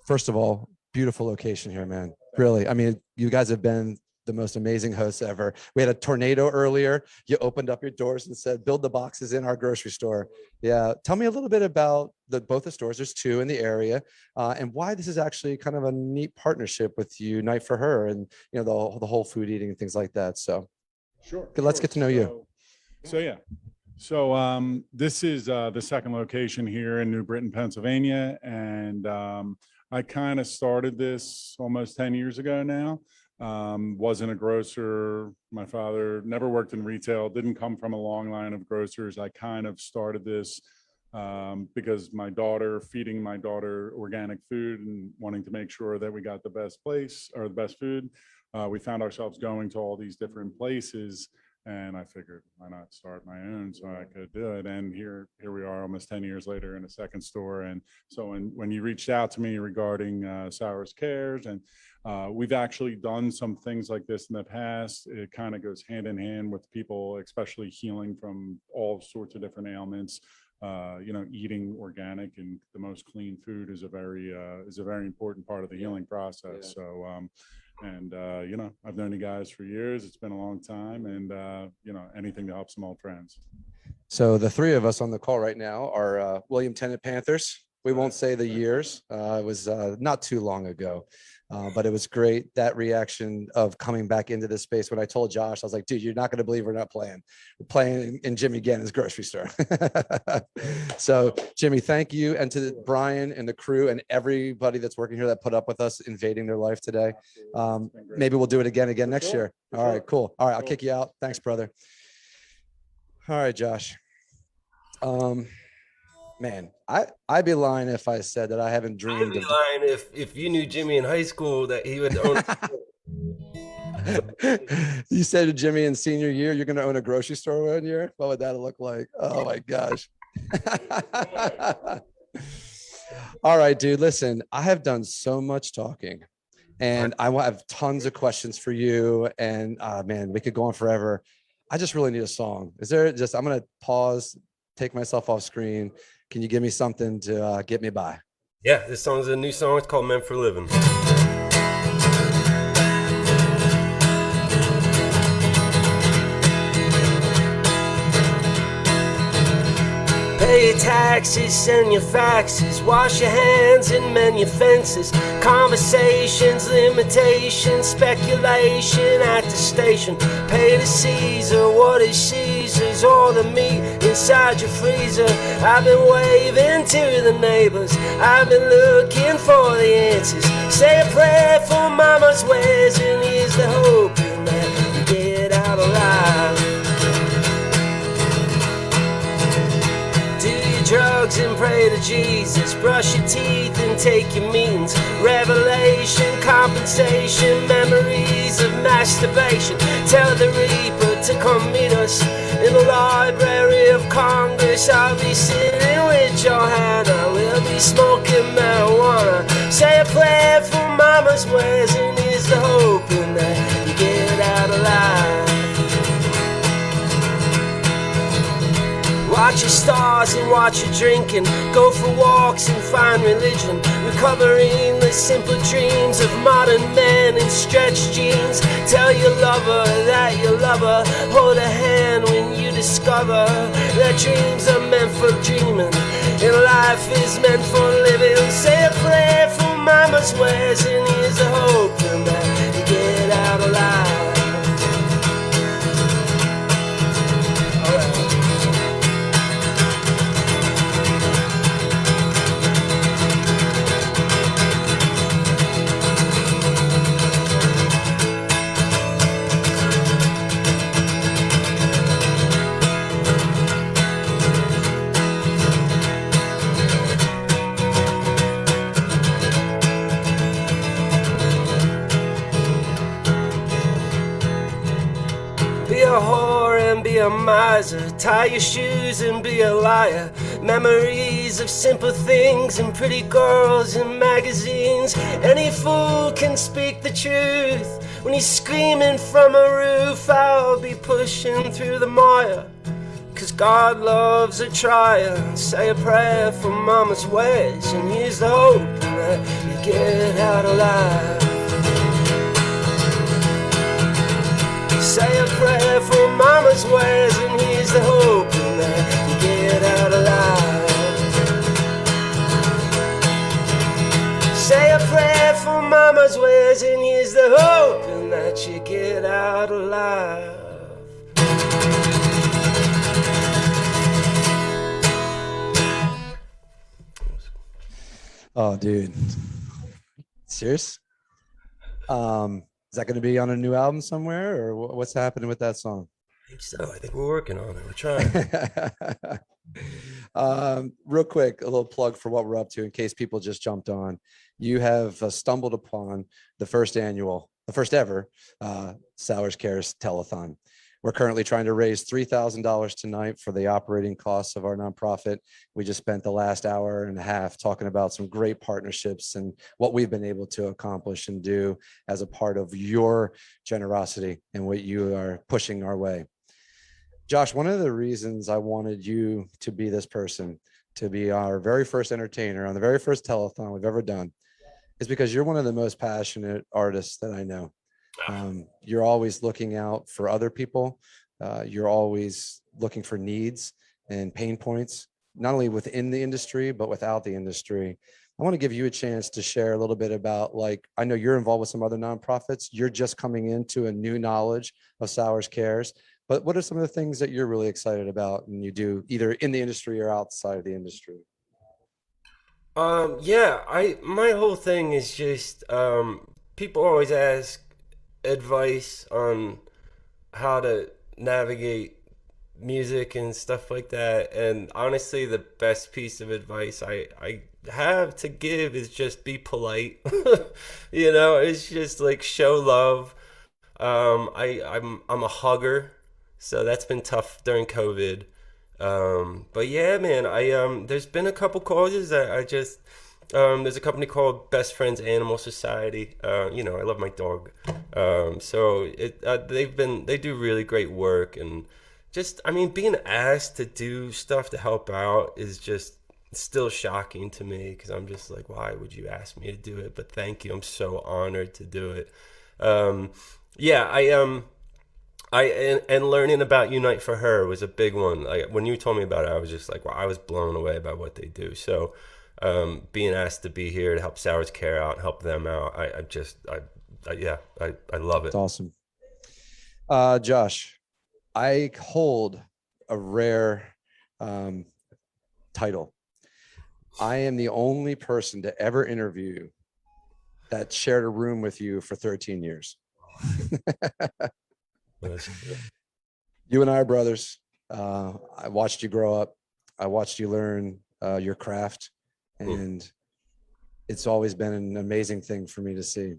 First of all, beautiful location here, man. Really. I mean, you guys have been the most amazing hosts ever. We had a tornado earlier. You opened up your doors and said, build the boxes in our grocery store. Yeah. Tell me a little bit about both the stores. There's two in the area, and why this is actually kind of a neat partnership with you, Night for Her, and you know the whole food eating and things like that. So sure. Let's get to know you. So this is the second location here in New Britain, Pennsylvania. And I kind of started this almost 10 years ago now. Wasn't a grocer. My father never worked in retail, didn't come from a long line of grocers. I kind of started this because feeding my daughter organic food and wanting to make sure that we got the best place or the best food. We found ourselves going to all these different places And I figured, why not start my own so I could do it? And here we are almost 10 years later in a second store. And so when you reached out to me regarding Sauers Cares, and we've actually done some things like this in the past. It kind of goes hand in hand with people, especially healing from all sorts of different ailments. Eating organic and the most clean food is a very important part of the healing process. So, I've known you guys for years. It's been a long time, and anything to help some old friends. So the three of us on the call right now are William Tennant Panthers. We won't say the years. It was not too long ago, but it was great. That reaction of coming back into this space. When I told Josh, I was like, dude, you're not going to believe we're not playing. We're playing in Jimmy Gannon's grocery store. So Jimmy, thank you. And to Brian and the crew and everybody that's working here that put up with us invading their life today. Maybe we'll do it again next year. All right, cool. All right, I'll kick you out. Thanks, brother. All right, Josh. Man, I'd be lying if I said that I haven't dreamed. I'd be lying if you knew Jimmy in high school that he would own. You said to Jimmy in senior year, you're going to own a grocery store 1 year? What would that look like? Oh my gosh. All right, dude, listen, I have done so much talking and I have tons of questions for you. And man, we could go on forever. I just really need a song. I'm going to pause, take myself off screen. Can you give me something to get me by? Yeah, this song's a new song. It's called "Meant for Living." Pay your taxes, send your faxes, wash your hands and mend your fences. Conversations, limitations, speculation at the station. Pay to Caesar what is Caesar's, all the meat inside your freezer. I've been waving to the neighbors, I've been looking for the answers. Say a prayer for mama's ways, and here's the hope that you get out alive. Drugs and pray to Jesus, brush your teeth and take your means. Revelation, compensation, memories of masturbation. Tell the Reaper to come meet us in the Library of Congress. I'll be sitting with Johanna, we'll be smoking marijuana. Say a prayer for mama's ways, and here's the hope that you get out alive. Watch your stars and watch your drinking. Go for walks and find religion. Recovering the simple dreams of modern men in stretched jeans. Tell your lover that you love her. Hold her hand when you discover that dreams are meant for dreaming and life is meant for living. Say a prayer for mama's ways, and here's the hope that you get out alive. a whore and be a miser. Tie your shoes and be a liar. Memories of simple things and pretty girls in magazines. Any fool can speak the truth. When he's screaming from a roof, I'll be pushing through the mire. 'Cause God loves a trier. Say a prayer for mama's ways, and here's the hope that you get out alive. Say a prayer for mama's ways, and here's the hope that you get out alive. Say a prayer for mama's ways, and here's the hope that you get out alive. Oh, dude. Serious? Is that going to be on a new album somewhere, or what's happening with that song? I think so. I think we're working on it. We're trying. Real quick, a little plug for what we're up to in case people just jumped on. You have stumbled upon the first ever Sauers Cares Telethon. We're currently trying to raise $3,000 tonight for the operating costs of our nonprofit. We just spent the last hour and a half talking about some great partnerships and what we've been able to accomplish and do as a part of your generosity and what you are pushing our way. Josh, one of the reasons I wanted you to be this person, to be our very first entertainer on the very first telethon we've ever done, is because you're one of the most passionate artists that I know. You're always looking out for other people. You're always looking for needs and pain points, not only within the industry, but without the industry. I want to give you a chance to share a little bit about, like, I know you're involved with some other nonprofits. You're just coming into a new knowledge of Sauers Cares, but what are some of the things that you're really excited about and you do either in the industry or outside of the industry? My whole thing is just people always ask advice on how to navigate music and stuff like that, and honestly the best piece of advice I have to give is just be polite. It's just like show love. I'm a hugger, so that's been tough during COVID. But yeah, man, there's been a couple causes that I just there's a company called Best Friends Animal Society. I love my dog. So they do really great work, and just, being asked to do stuff to help out is just still shocking to me, because I'm just like, why would you ask me to do it? But thank you. I'm so honored to do it. And learning about Unite for Her was a big one. Like, when you told me about it, I was just like, wow, I was blown away by what they do. So being asked to be here to help Sauers Care out, help them out, I love it. It's awesome. Josh, I hold a rare title. I am the only person to ever interview that shared a room with you for 13 years. You and I are brothers. I watched you grow up. I watched you learn your craft, and it's always been an amazing thing for me to see.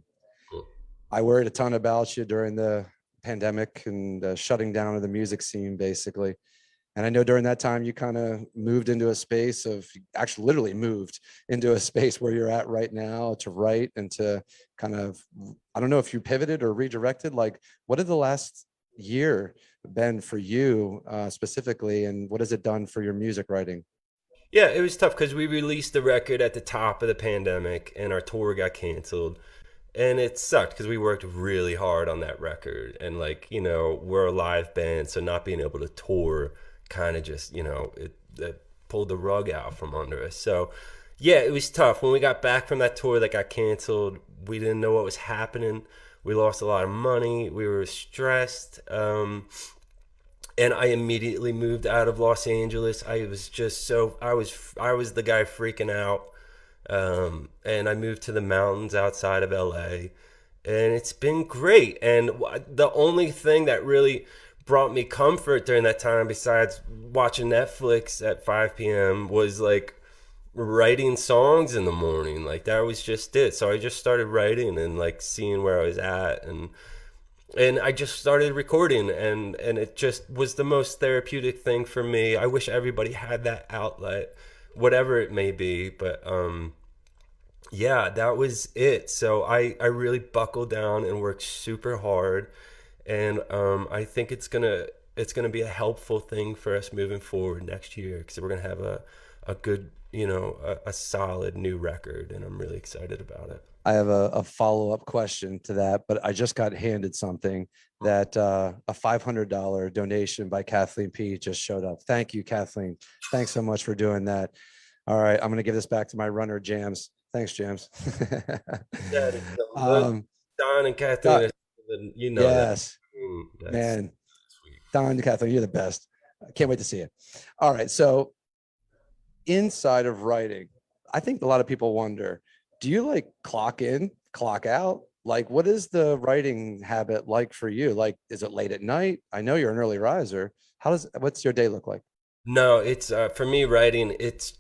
I worried a ton about you during the pandemic and shutting down of the music scene, basically. And I know during that time you kind of moved into a space of, actually literally moved into a space where you're at right now to write and to kind of, I don't know if you pivoted or redirected. Like, what did the last year been for you specifically, and what has it done for your music writing? Yeah, it was tough because we released the record at the top of the pandemic and our tour got canceled. And it sucked because we worked really hard on that record. And we're a live band, so not being able to tour kind of just, it pulled the rug out from under us. So yeah, it was tough. When we got back from that tour that got canceled, we didn't know what was happening. We lost a lot of money. We were stressed. And I immediately moved out of Los Angeles. I was just I was the guy freaking out. And I moved to the mountains outside of LA, and it's been great. And the only thing that really brought me comfort during that time, besides watching Netflix at 5 p.m., was like writing songs in the morning. Like, that was just it. So I just started writing and like seeing where I was at, and I just started recording, and it just was the most therapeutic thing for me. I wish everybody had that outlet, whatever it may be, but yeah, that was it. So I really buckled down and worked super hard, and I think it's gonna be a helpful thing for us moving forward next year, because we're gonna have a good, a solid new record, and I'm really excited about it. I have a follow-up question to that, but I just got handed something that a $500 donation by Kathleen P just showed up. Thank you, Kathleen. Thanks so much for doing that. All right, I'm going to give this back to my runner, Jams. Thanks, Jams. Don and Kathleen, yes, that. Man. Sweet. Don and Kathleen, you're the best. I can't wait to see it. All right, so inside of writing, I think a lot of people wonder, do you like clock in, clock out? Like, what is the writing habit like for you? Like, is it late at night? I know you're an early riser. What's your day look like? No, it's for me, writing, it's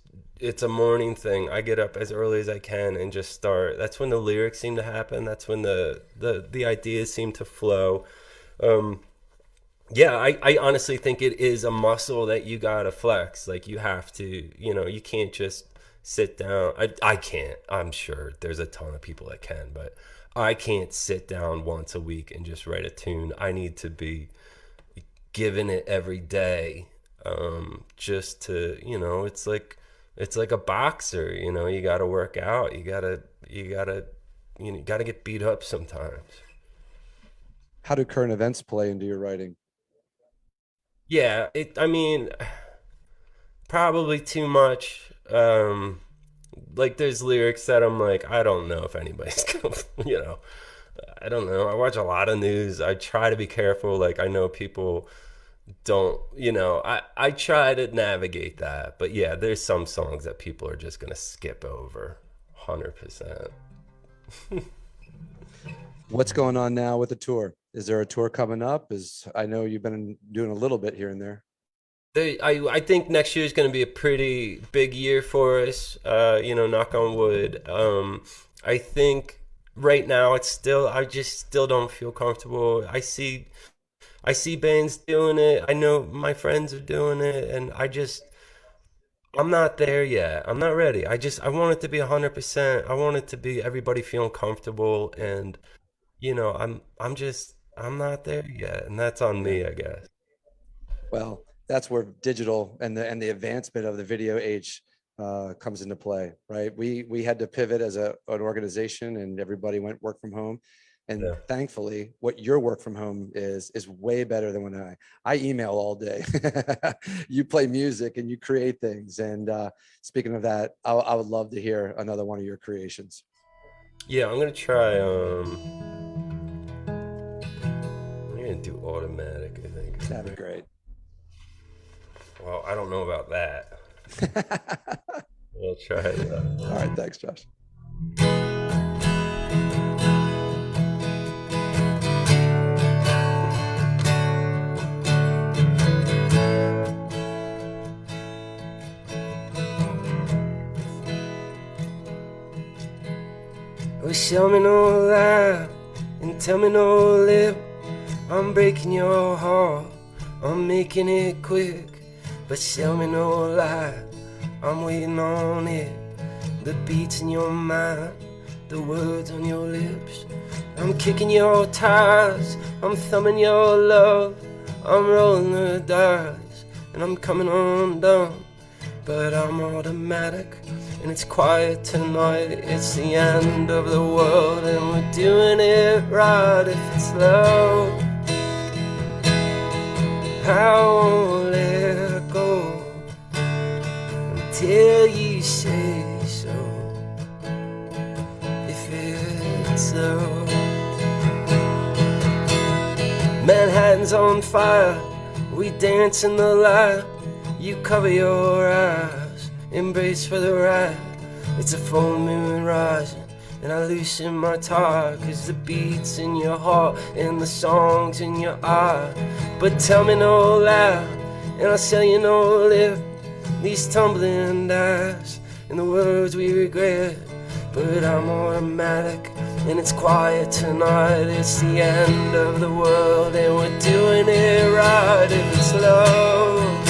a morning thing. I get up as early as I can and just start. That's when the lyrics seem to happen. That's when the ideas seem to flow. Yeah, I honestly think it is a muscle that you gotta flex. Like you have to, you know, you can't just sit down. I can't. I'm sure there's a ton of people that can, but I can't sit down once a week and just write a tune. I need to be giving it every day. Just to, you know, it's like a boxer, you know, you gotta work out. You gotta get beat up sometimes. How do current events play into your writing? Yeah, I mean, probably too much. Like there's lyrics that I'm like, I don't know if anybody's gonna, you know, I don't know. I watch a lot of news. I try to be careful. Like I know people don't, you know, I try to navigate that. But yeah, there's some songs that people are just gonna skip over, 100%. What's going on now with the tour? Is there a tour coming up? I know you've been doing a little bit here and there. I think next year is going to be a pretty big year for us. You know, knock on wood. I think right now I just still don't feel comfortable. I see bands doing it. I know my friends are doing it, and I'm not there yet. I'm not ready. I want it to be 100%. I want it to be everybody feeling comfortable, and you know, I'm not there yet, and that's on me, I guess. Well, that's where digital and the advancement of the video age comes into play, right? We had to pivot as an organization, and everybody went work from home. And thankfully, what your work from home is way better than when I email all day. You play music and you create things. And speaking of that, I would love to hear another one of your creations. Yeah, I'm gonna try. I'm gonna do automatic, I think. That'd be great. Well, I don't know about that. We'll try it. All right, thanks, Josh. Well, show me no lie and tell me no lip. I'm breaking your heart, I'm making it quick. But show me no lie, I'm waiting on it. The beats in your mind, the words on your lips. I'm kicking your tires, I'm thumbing your love. I'm rolling the dice, and I'm coming undone. But I'm automatic, and it's quiet tonight. It's the end of the world, and we're doing it right. If it's love, I won't let go until you say so. If it's love, Manhattan's on fire, we dance in the light. You cover your eyes, embrace for the ride. It's a full moon rising, and I loosen my tie, 'cause the beats in your heart and the songs in your eye. But tell me no lie, and I'll sell you no lip. These tumbling dice and the words we regret. But I'm automatic, and it's quiet tonight. It's the end of the world, and we're doing it right. If it's love,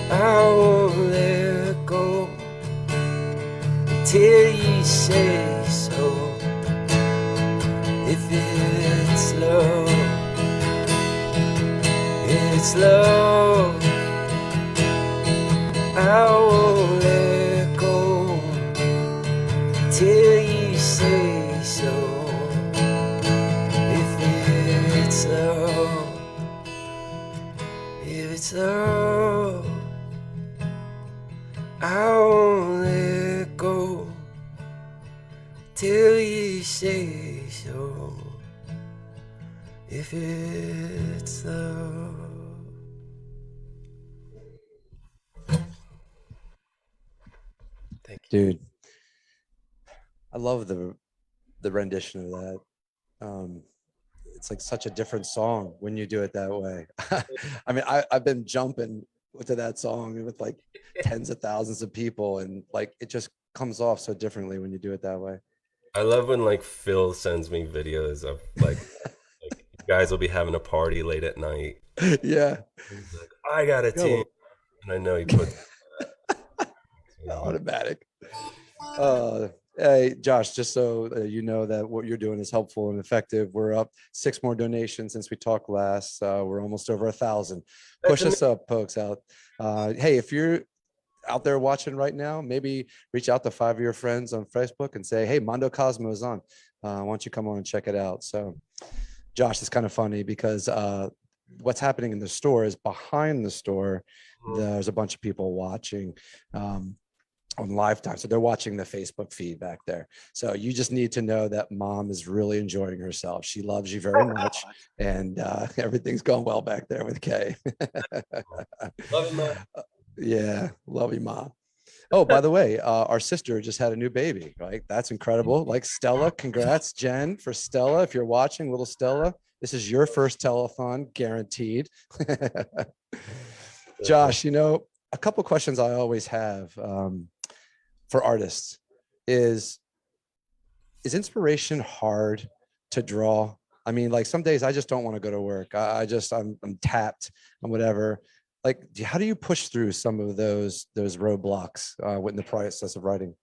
I won't let go till you say so. If it's love, it's love, I won't let go till you say so. If it's love, if it's love, I won't let go till you say so. If it's love. Thank you. Dude, I love the rendition of that. It's like such a different song when you do it that way. I mean, I've been jumping to that song with like tens of thousands of people, and like it just comes off so differently when you do it that way. I love when like Phil sends me videos of like guys will be having a party late at night. Yeah. He's like, I got a Go. team. And I know he puts Automatic. Hey, Josh, just so you know that what you're doing is helpful and effective. We're up 6 more donations since we talked last. We're almost over 1,000. Push us up, folks out. Hey, if you're out there watching right now, maybe reach out to 5 of your friends on Facebook and say, hey, Mondo Cosmo is on. Why don't you come on and check it out? So, Josh, it's kind of funny because what's happening in the store is behind the store. There's a bunch of people watching on live time. So they're watching the Facebook feed back there. So you just need to know that mom is really enjoying herself. She loves you very much. And everything's going well back there with Kay. Love you, Mom. Yeah, love you, Mom. Oh, by the way, our sister just had a new baby, right? That's incredible. Like Stella, congrats, Jen, for Stella. If you're watching, little Stella, this is your first telethon, guaranteed. Josh, you know, a couple questions I always have for artists is inspiration hard to draw? I mean, like some days I just don't want to go to work. I'm tapped and whatever. Like, how do you push through some of those roadblocks in the process of writing?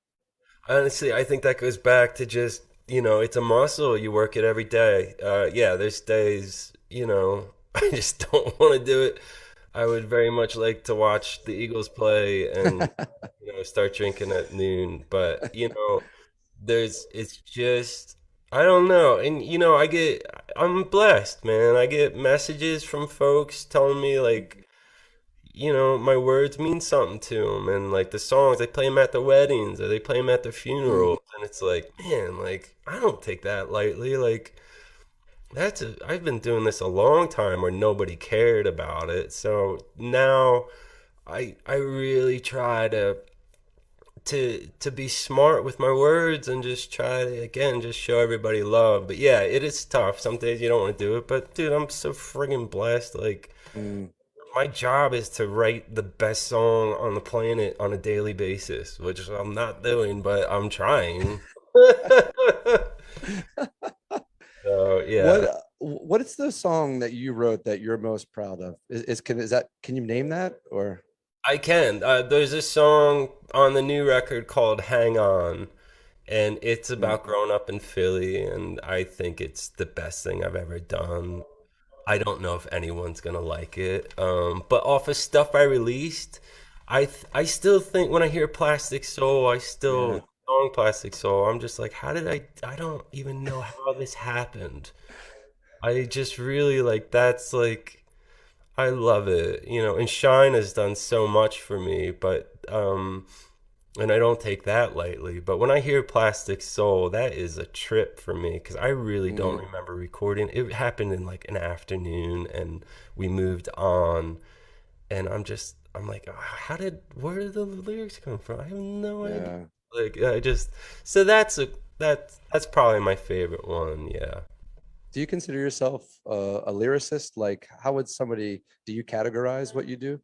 Honestly, I think that goes back to just, you know, it's a muscle. You work it every day. Yeah, there's days, you know, I just don't want to do it. I would very much like to watch the Eagles play and, you know, start drinking at noon. But, you know, it's just, I don't know. And, you know, I'm blessed, man. I get messages from folks telling me, like, you know, my words mean something to them. And, like, the songs, they play them at the weddings or they play them at the funerals. And it's like, man, like, I don't take that lightly. Like, I've been doing this a long time where nobody cared about it. So now I really try to be smart with my words and just try to, again, just show everybody love. But yeah, it is tough. Some days you don't want to do it, but dude, I'm so friggin' blessed. Like, my job is to write the best song on the planet on a daily basis, which I'm not doing, but I'm trying. So yeah. What is the song that you wrote that you're most proud of? Can you name that or? I can. There's a song on the new record called "Hang On," and it's about growing up in Philly, and I think it's the best thing I've ever done. I don't know if anyone's gonna like it, but off of stuff I released, I still think when I hear Plastic Soul, song Plastic Soul, I'm just like, how did I don't even know how this happened. I just really that's like, I love it, you know, and Shine has done so much for me, but, and I don't take that lightly, but when I hear Plastic Soul, that is a trip for me, because I really don't remember recording. It happened in like an afternoon, and we moved on, and I'm like, where did the lyrics come from? I have no idea. Like, so that's probably my favorite one. Yeah. Do you consider yourself a lyricist? Like, how would do you categorize what you do?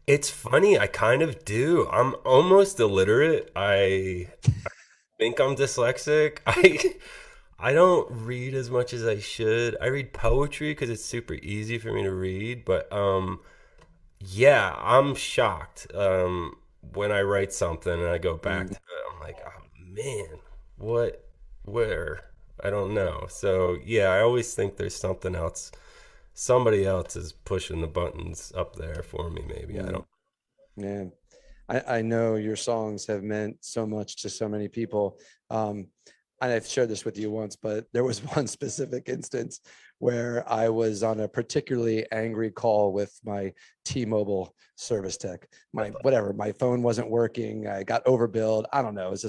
It's funny. I kind of do. I'm almost illiterate. I think I'm dyslexic. I don't read as much as I should. I read poetry because it's super easy for me to read. But yeah, I'm shocked when I write something and I go back to it. I'm like, oh man, where? I don't know. So yeah, I always think there's something else. Somebody else is pushing the buttons up there for me, maybe. I don't. Yeah. I know your songs have meant so much to so many people. And I've shared this with you once, but there was one specific instance where I was on a particularly angry call with my T-Mobile service tech. My phone wasn't working. I got overbilled. I don't know. It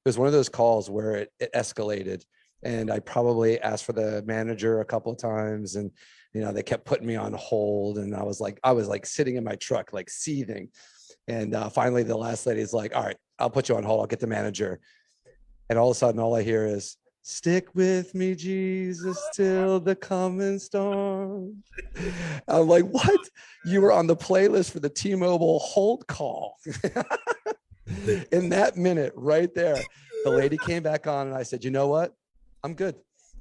was one of those calls where it escalated. And I probably asked for the manager a couple of times, and you know, they kept putting me on hold, and I was like sitting in my truck, like seething. And finally, the last lady's like, "All right, I'll put you on hold. I'll get the manager." And all of a sudden, all I hear is, "Stick with me, Jesus, till the coming storm." I'm like, "What? You were on the playlist for the T-Mobile hold call?" In that minute, right there, the lady came back on, and I said, "You know what? I'm good.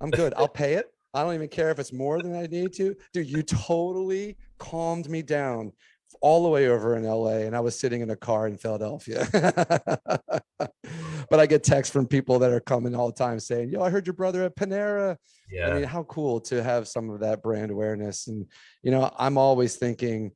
I'm good. I'll pay it. I don't even care if it's more than I need to. Dude, you totally calmed me down all the way over in LA, and I was sitting in a car in Philadelphia. But I get texts from people that are coming all the time saying, yo, I heard your brother at Panera. Yeah. I mean, how cool to have some of that brand awareness. And, you know, I'm always thinking,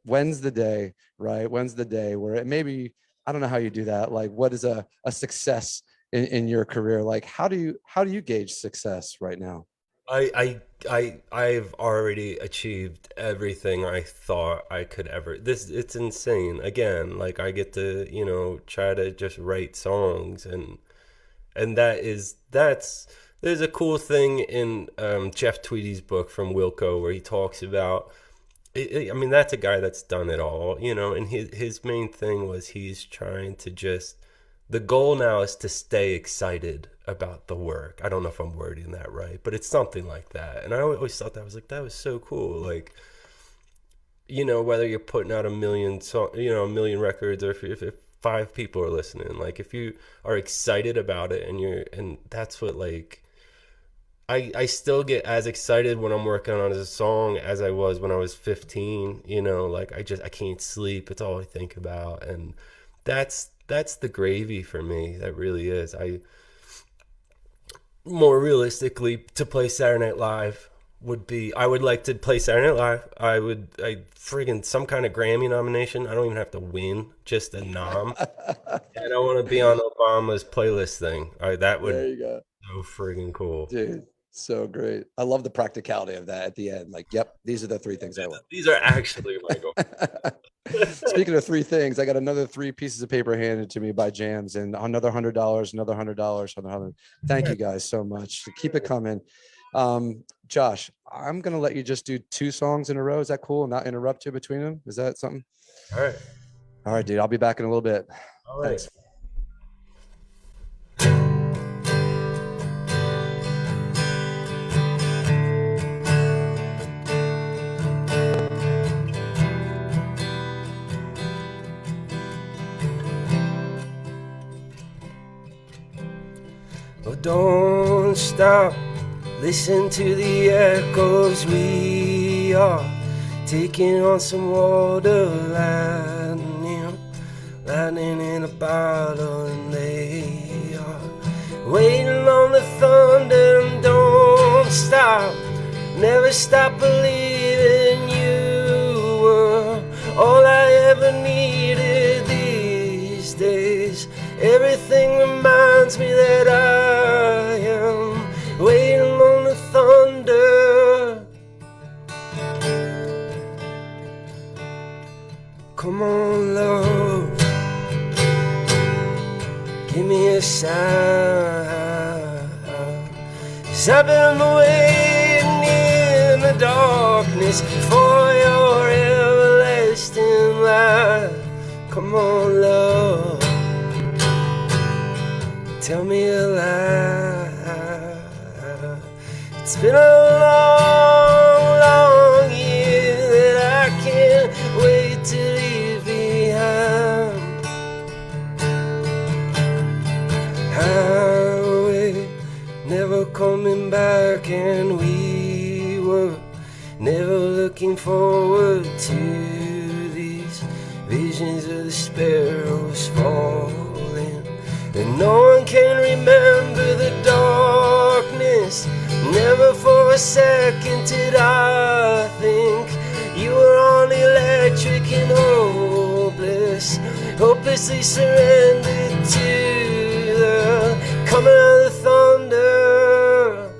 when's the day, right? When's the day where it maybe, I don't know how you do that. Like, what is a success in your career? Like, how do you gauge success right now? I've already achieved everything I thought I could ever. It's insane. Again, like I get to, you know, try to just write songs, and there's a cool thing in Jeff Tweedy's book From Wilco where he talks about. I mean, that's a guy that's done it all, you know, and his main thing was he's trying to just. The goal now is to stay excited about the work. I don't know if I'm wording that right, but it's something like that. And I always thought that was so cool. Like, you know, whether you're putting out a million records, or if 5 people are listening, like if you are excited about it and that's what, like, I still get as excited when I'm working on a song as I was when I was 15, you know, like I can't sleep. It's all I think about. And that's the gravy for me. That really is. More realistically, to play Saturday Night Live I would like to play Saturday Night Live. I friggin' some kind of Grammy nomination. I don't even have to win, just a nom. And I want to be on Obama's playlist thing. That would There you go. so friggin' cool. Dude, so great. I love the practicality of that at the end. Like, yep, these are the 3 things I want. These are actually my goals. Speaking of 3 things, I got another 3 pieces of paper handed to me by Jams, and another $100, another $100, another. Thank you guys so much. Keep it coming. Josh, I'm gonna let you just do 2 songs in a row. Is that cool? Not interrupt you between them? Is that something? All right, dude. I'll be back in a little bit. All right. Thanks. Oh, don't stop, listen to the echoes. We are taking on some water, lightning in a bottle, and they are waiting on the thunder. And don't stop, never stop believing. You were all I ever needed these days. Everything reminds me that I am waiting on the thunder. Come on, love, give me a sign. 'Cause I've been waiting in the darkness for your everlasting light. Come on, love, tell me a lie. It's been a long, long year that I can't wait to leave behind. Highway, never coming back, and we were never looking forward to these visions of the sparrows falling. And no one can remember the darkness. Never for a second did I think you were on electric and hopeless, hopelessly surrendered to the coming of the thunder.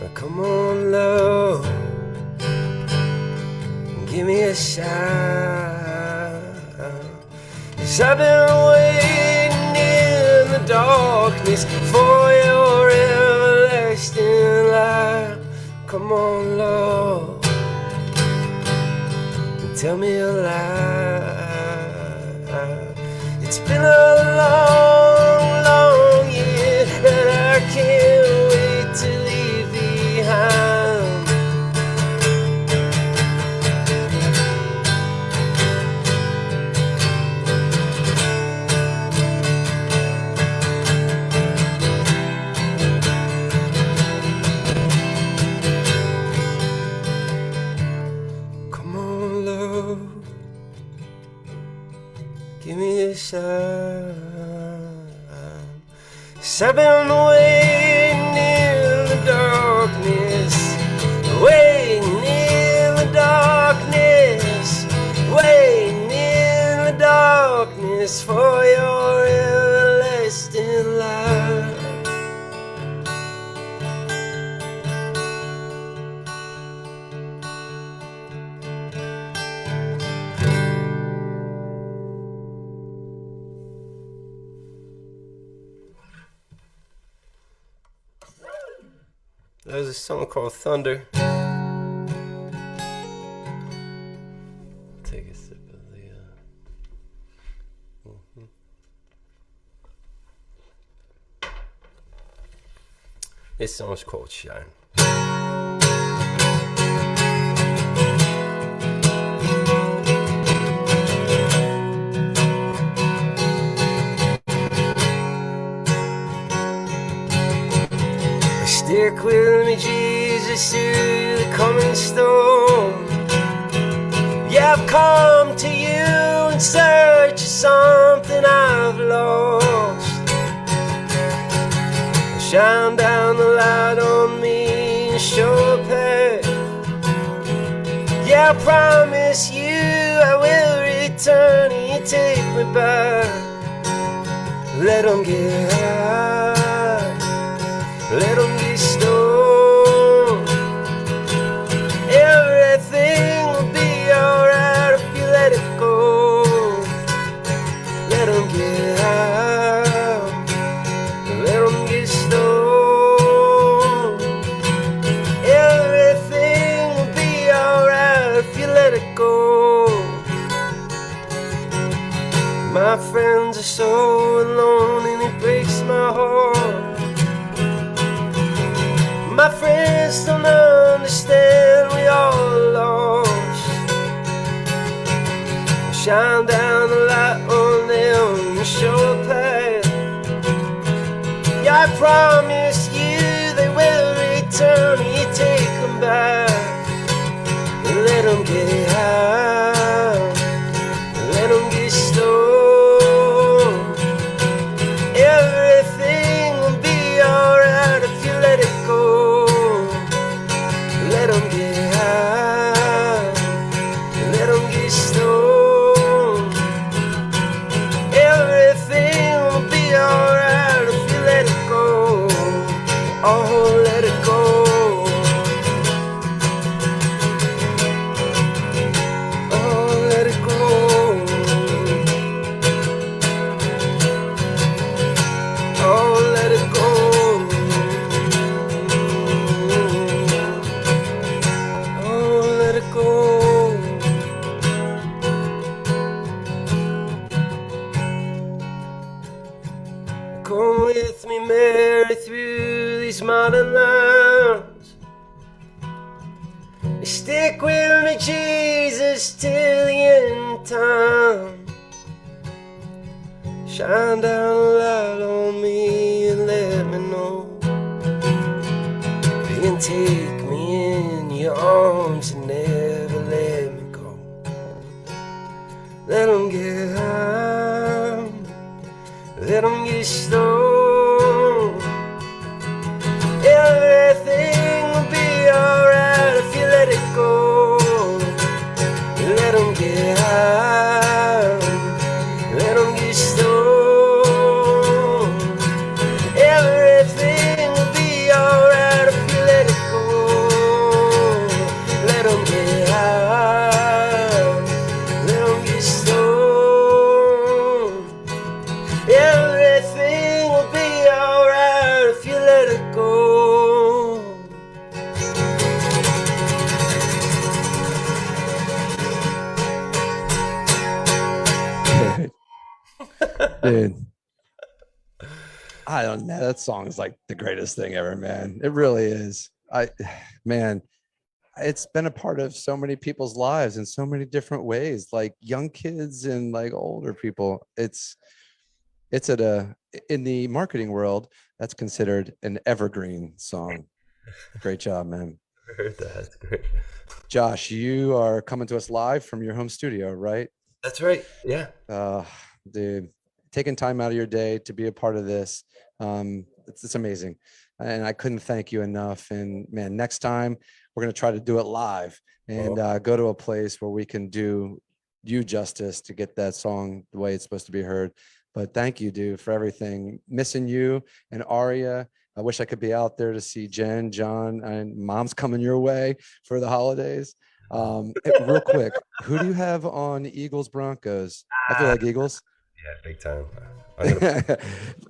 Now come on, love, give me a shot. 'Cause I've been waiting in the darkness for your everlasting light. Come on, love, and tell me a lie. It's been a long, long year that I can't wait to leave behind. side. So I've been waiting in the darkness, waiting in the darkness, waiting in the darkness for your everlasting light. There's a song called Thunder. Take a sip of the. This song's called Shine. Stick with me, Jesus, through the coming storm. Yeah, I've come to you in search of something I've lost. Shine down the light on me and show a path. Yeah, I promise you I will return and you take me back. Let them get high, let them get stoned. Everything will be alright if you let it go. Let them get high, let them get stoned. Everything will be alright if you let it go. My friends are so alone and it breaks my heart. My friends don't understand, we all lost. Shine down the light on them and show a path. Yeah, I promise you they will return and you take them back. Let them get high, let them get stoned. Everything will be alright if you let it go. Let them get high, let them get stoned. Everything will be alright if you let it go. Oh, let it go. Oh, let it go. Oh, let it go. Oh, let it go. Come with me, Mary, through these modern lands. Stick with me, Jesus, till the end time. Shine down a light on me and let me know. Then take me in your arms and never let me go. Let them get high, let them get stoned. Everything will be alright if you let it go. Let them get high, let them get stoned. Everything will be alright if you let it go. Let them get high, let them get stoned. Everything will be alright if you let it go. Dude, I don't know. That song is like the greatest thing ever, man. It really is. Man, it's been a part of so many people's lives in so many different ways, like young kids and like older people. It's in the marketing world, that's considered an evergreen song. Great job, man. I heard that. That's great. Josh, you are coming to us live from your home studio, right? That's right. Yeah. Dude, taking time out of your day to be a part of this. It's amazing. And I couldn't thank you enough. And man, next time we're going to try to do it live and go to a place where we can do you justice to get that song the way it's supposed to be heard. But thank you, dude, for everything. Missing you and Aria. I wish I could be out there to see Jen, John, and Mom's coming your way for the holidays. Real quick, who do you have on Eagles Broncos? I feel like Eagles. Yeah, big time.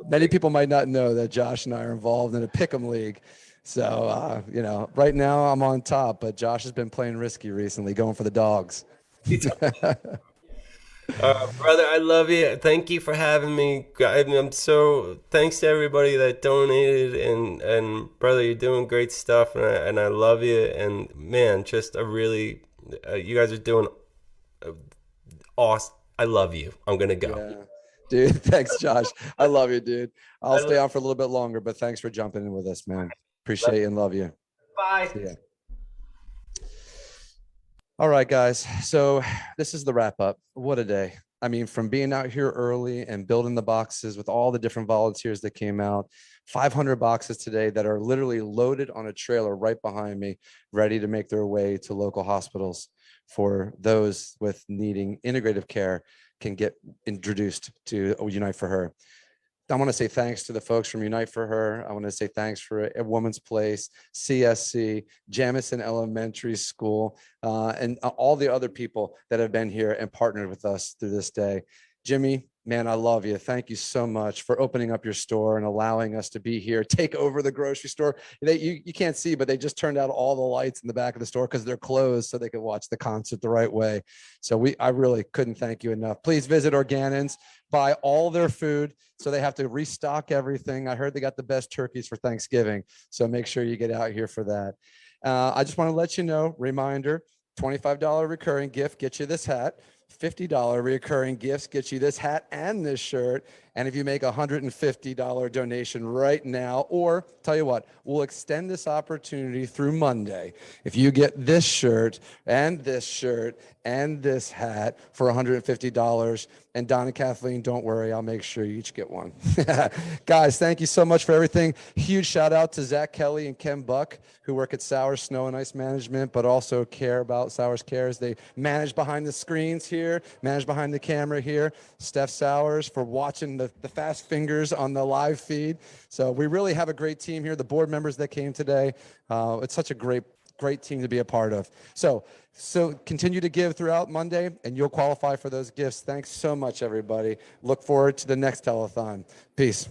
Many people might not know that Josh and I are involved in a pick'em league. So, right now I'm on top, but Josh has been playing risky recently, going for the dogs. Brother, I love you. Thank you for having me. Thanks to everybody that donated, and brother, you're doing great stuff, and I love you. And man, just you guys are doing awesome. I love you. I'm gonna go. Yeah. Dude, thanks, Josh. I love you, dude. I'll stay on for a little bit longer, but thanks for jumping in with us, man. Appreciate you and love you. Bye. See ya. All right, guys. So this is the wrap up. What a day. I mean, from being out here early and building the boxes with all the different volunteers that came out, 500 boxes today that are literally loaded on a trailer right behind me, ready to make their way to local hospitals for those with needing integrative care can get introduced to Unite for Her. I want to say thanks to the folks from Unite for Her. I want to say thanks for A Woman's Place, CSC, Jamison Elementary School, and all the other people that have been here and partnered with us through this day. Jimmy, man, I love you. Thank you so much for opening up your store and allowing us to be here, take over the grocery store. You can't see, but they just turned out all the lights in the back of the store because they're closed so they could watch the concert the right way. So I really couldn't thank you enough. Please visit Organins, buy all their food. So they have to restock everything. I heard they got the best turkeys for Thanksgiving. So make sure you get out here for that. I just want to let you know, reminder, $25 recurring gift, get you this hat. $50 recurring gifts get you this hat and this shirt. And if you make a $150 donation right now, or tell you what, we'll extend this opportunity through Monday. If you get this shirt and this hat for $150, and Don and Kathleen, don't worry, I'll make sure you each get one. Guys, thank you so much for everything. Huge shout out to Zach Kelly and Ken Buck, who work at Sauers Snow and Ice Management, but also care about Sauers Cares. They manage behind the screens here, manage behind the camera here. Steph Sauers for watching the fast fingers on the live feed. So we really have a great team here. The board members that came today, it's such a great team to be a part of. So continue to give throughout Monday and you'll qualify for those gifts. Thanks so much, everybody. Look forward to the next telethon. Peace.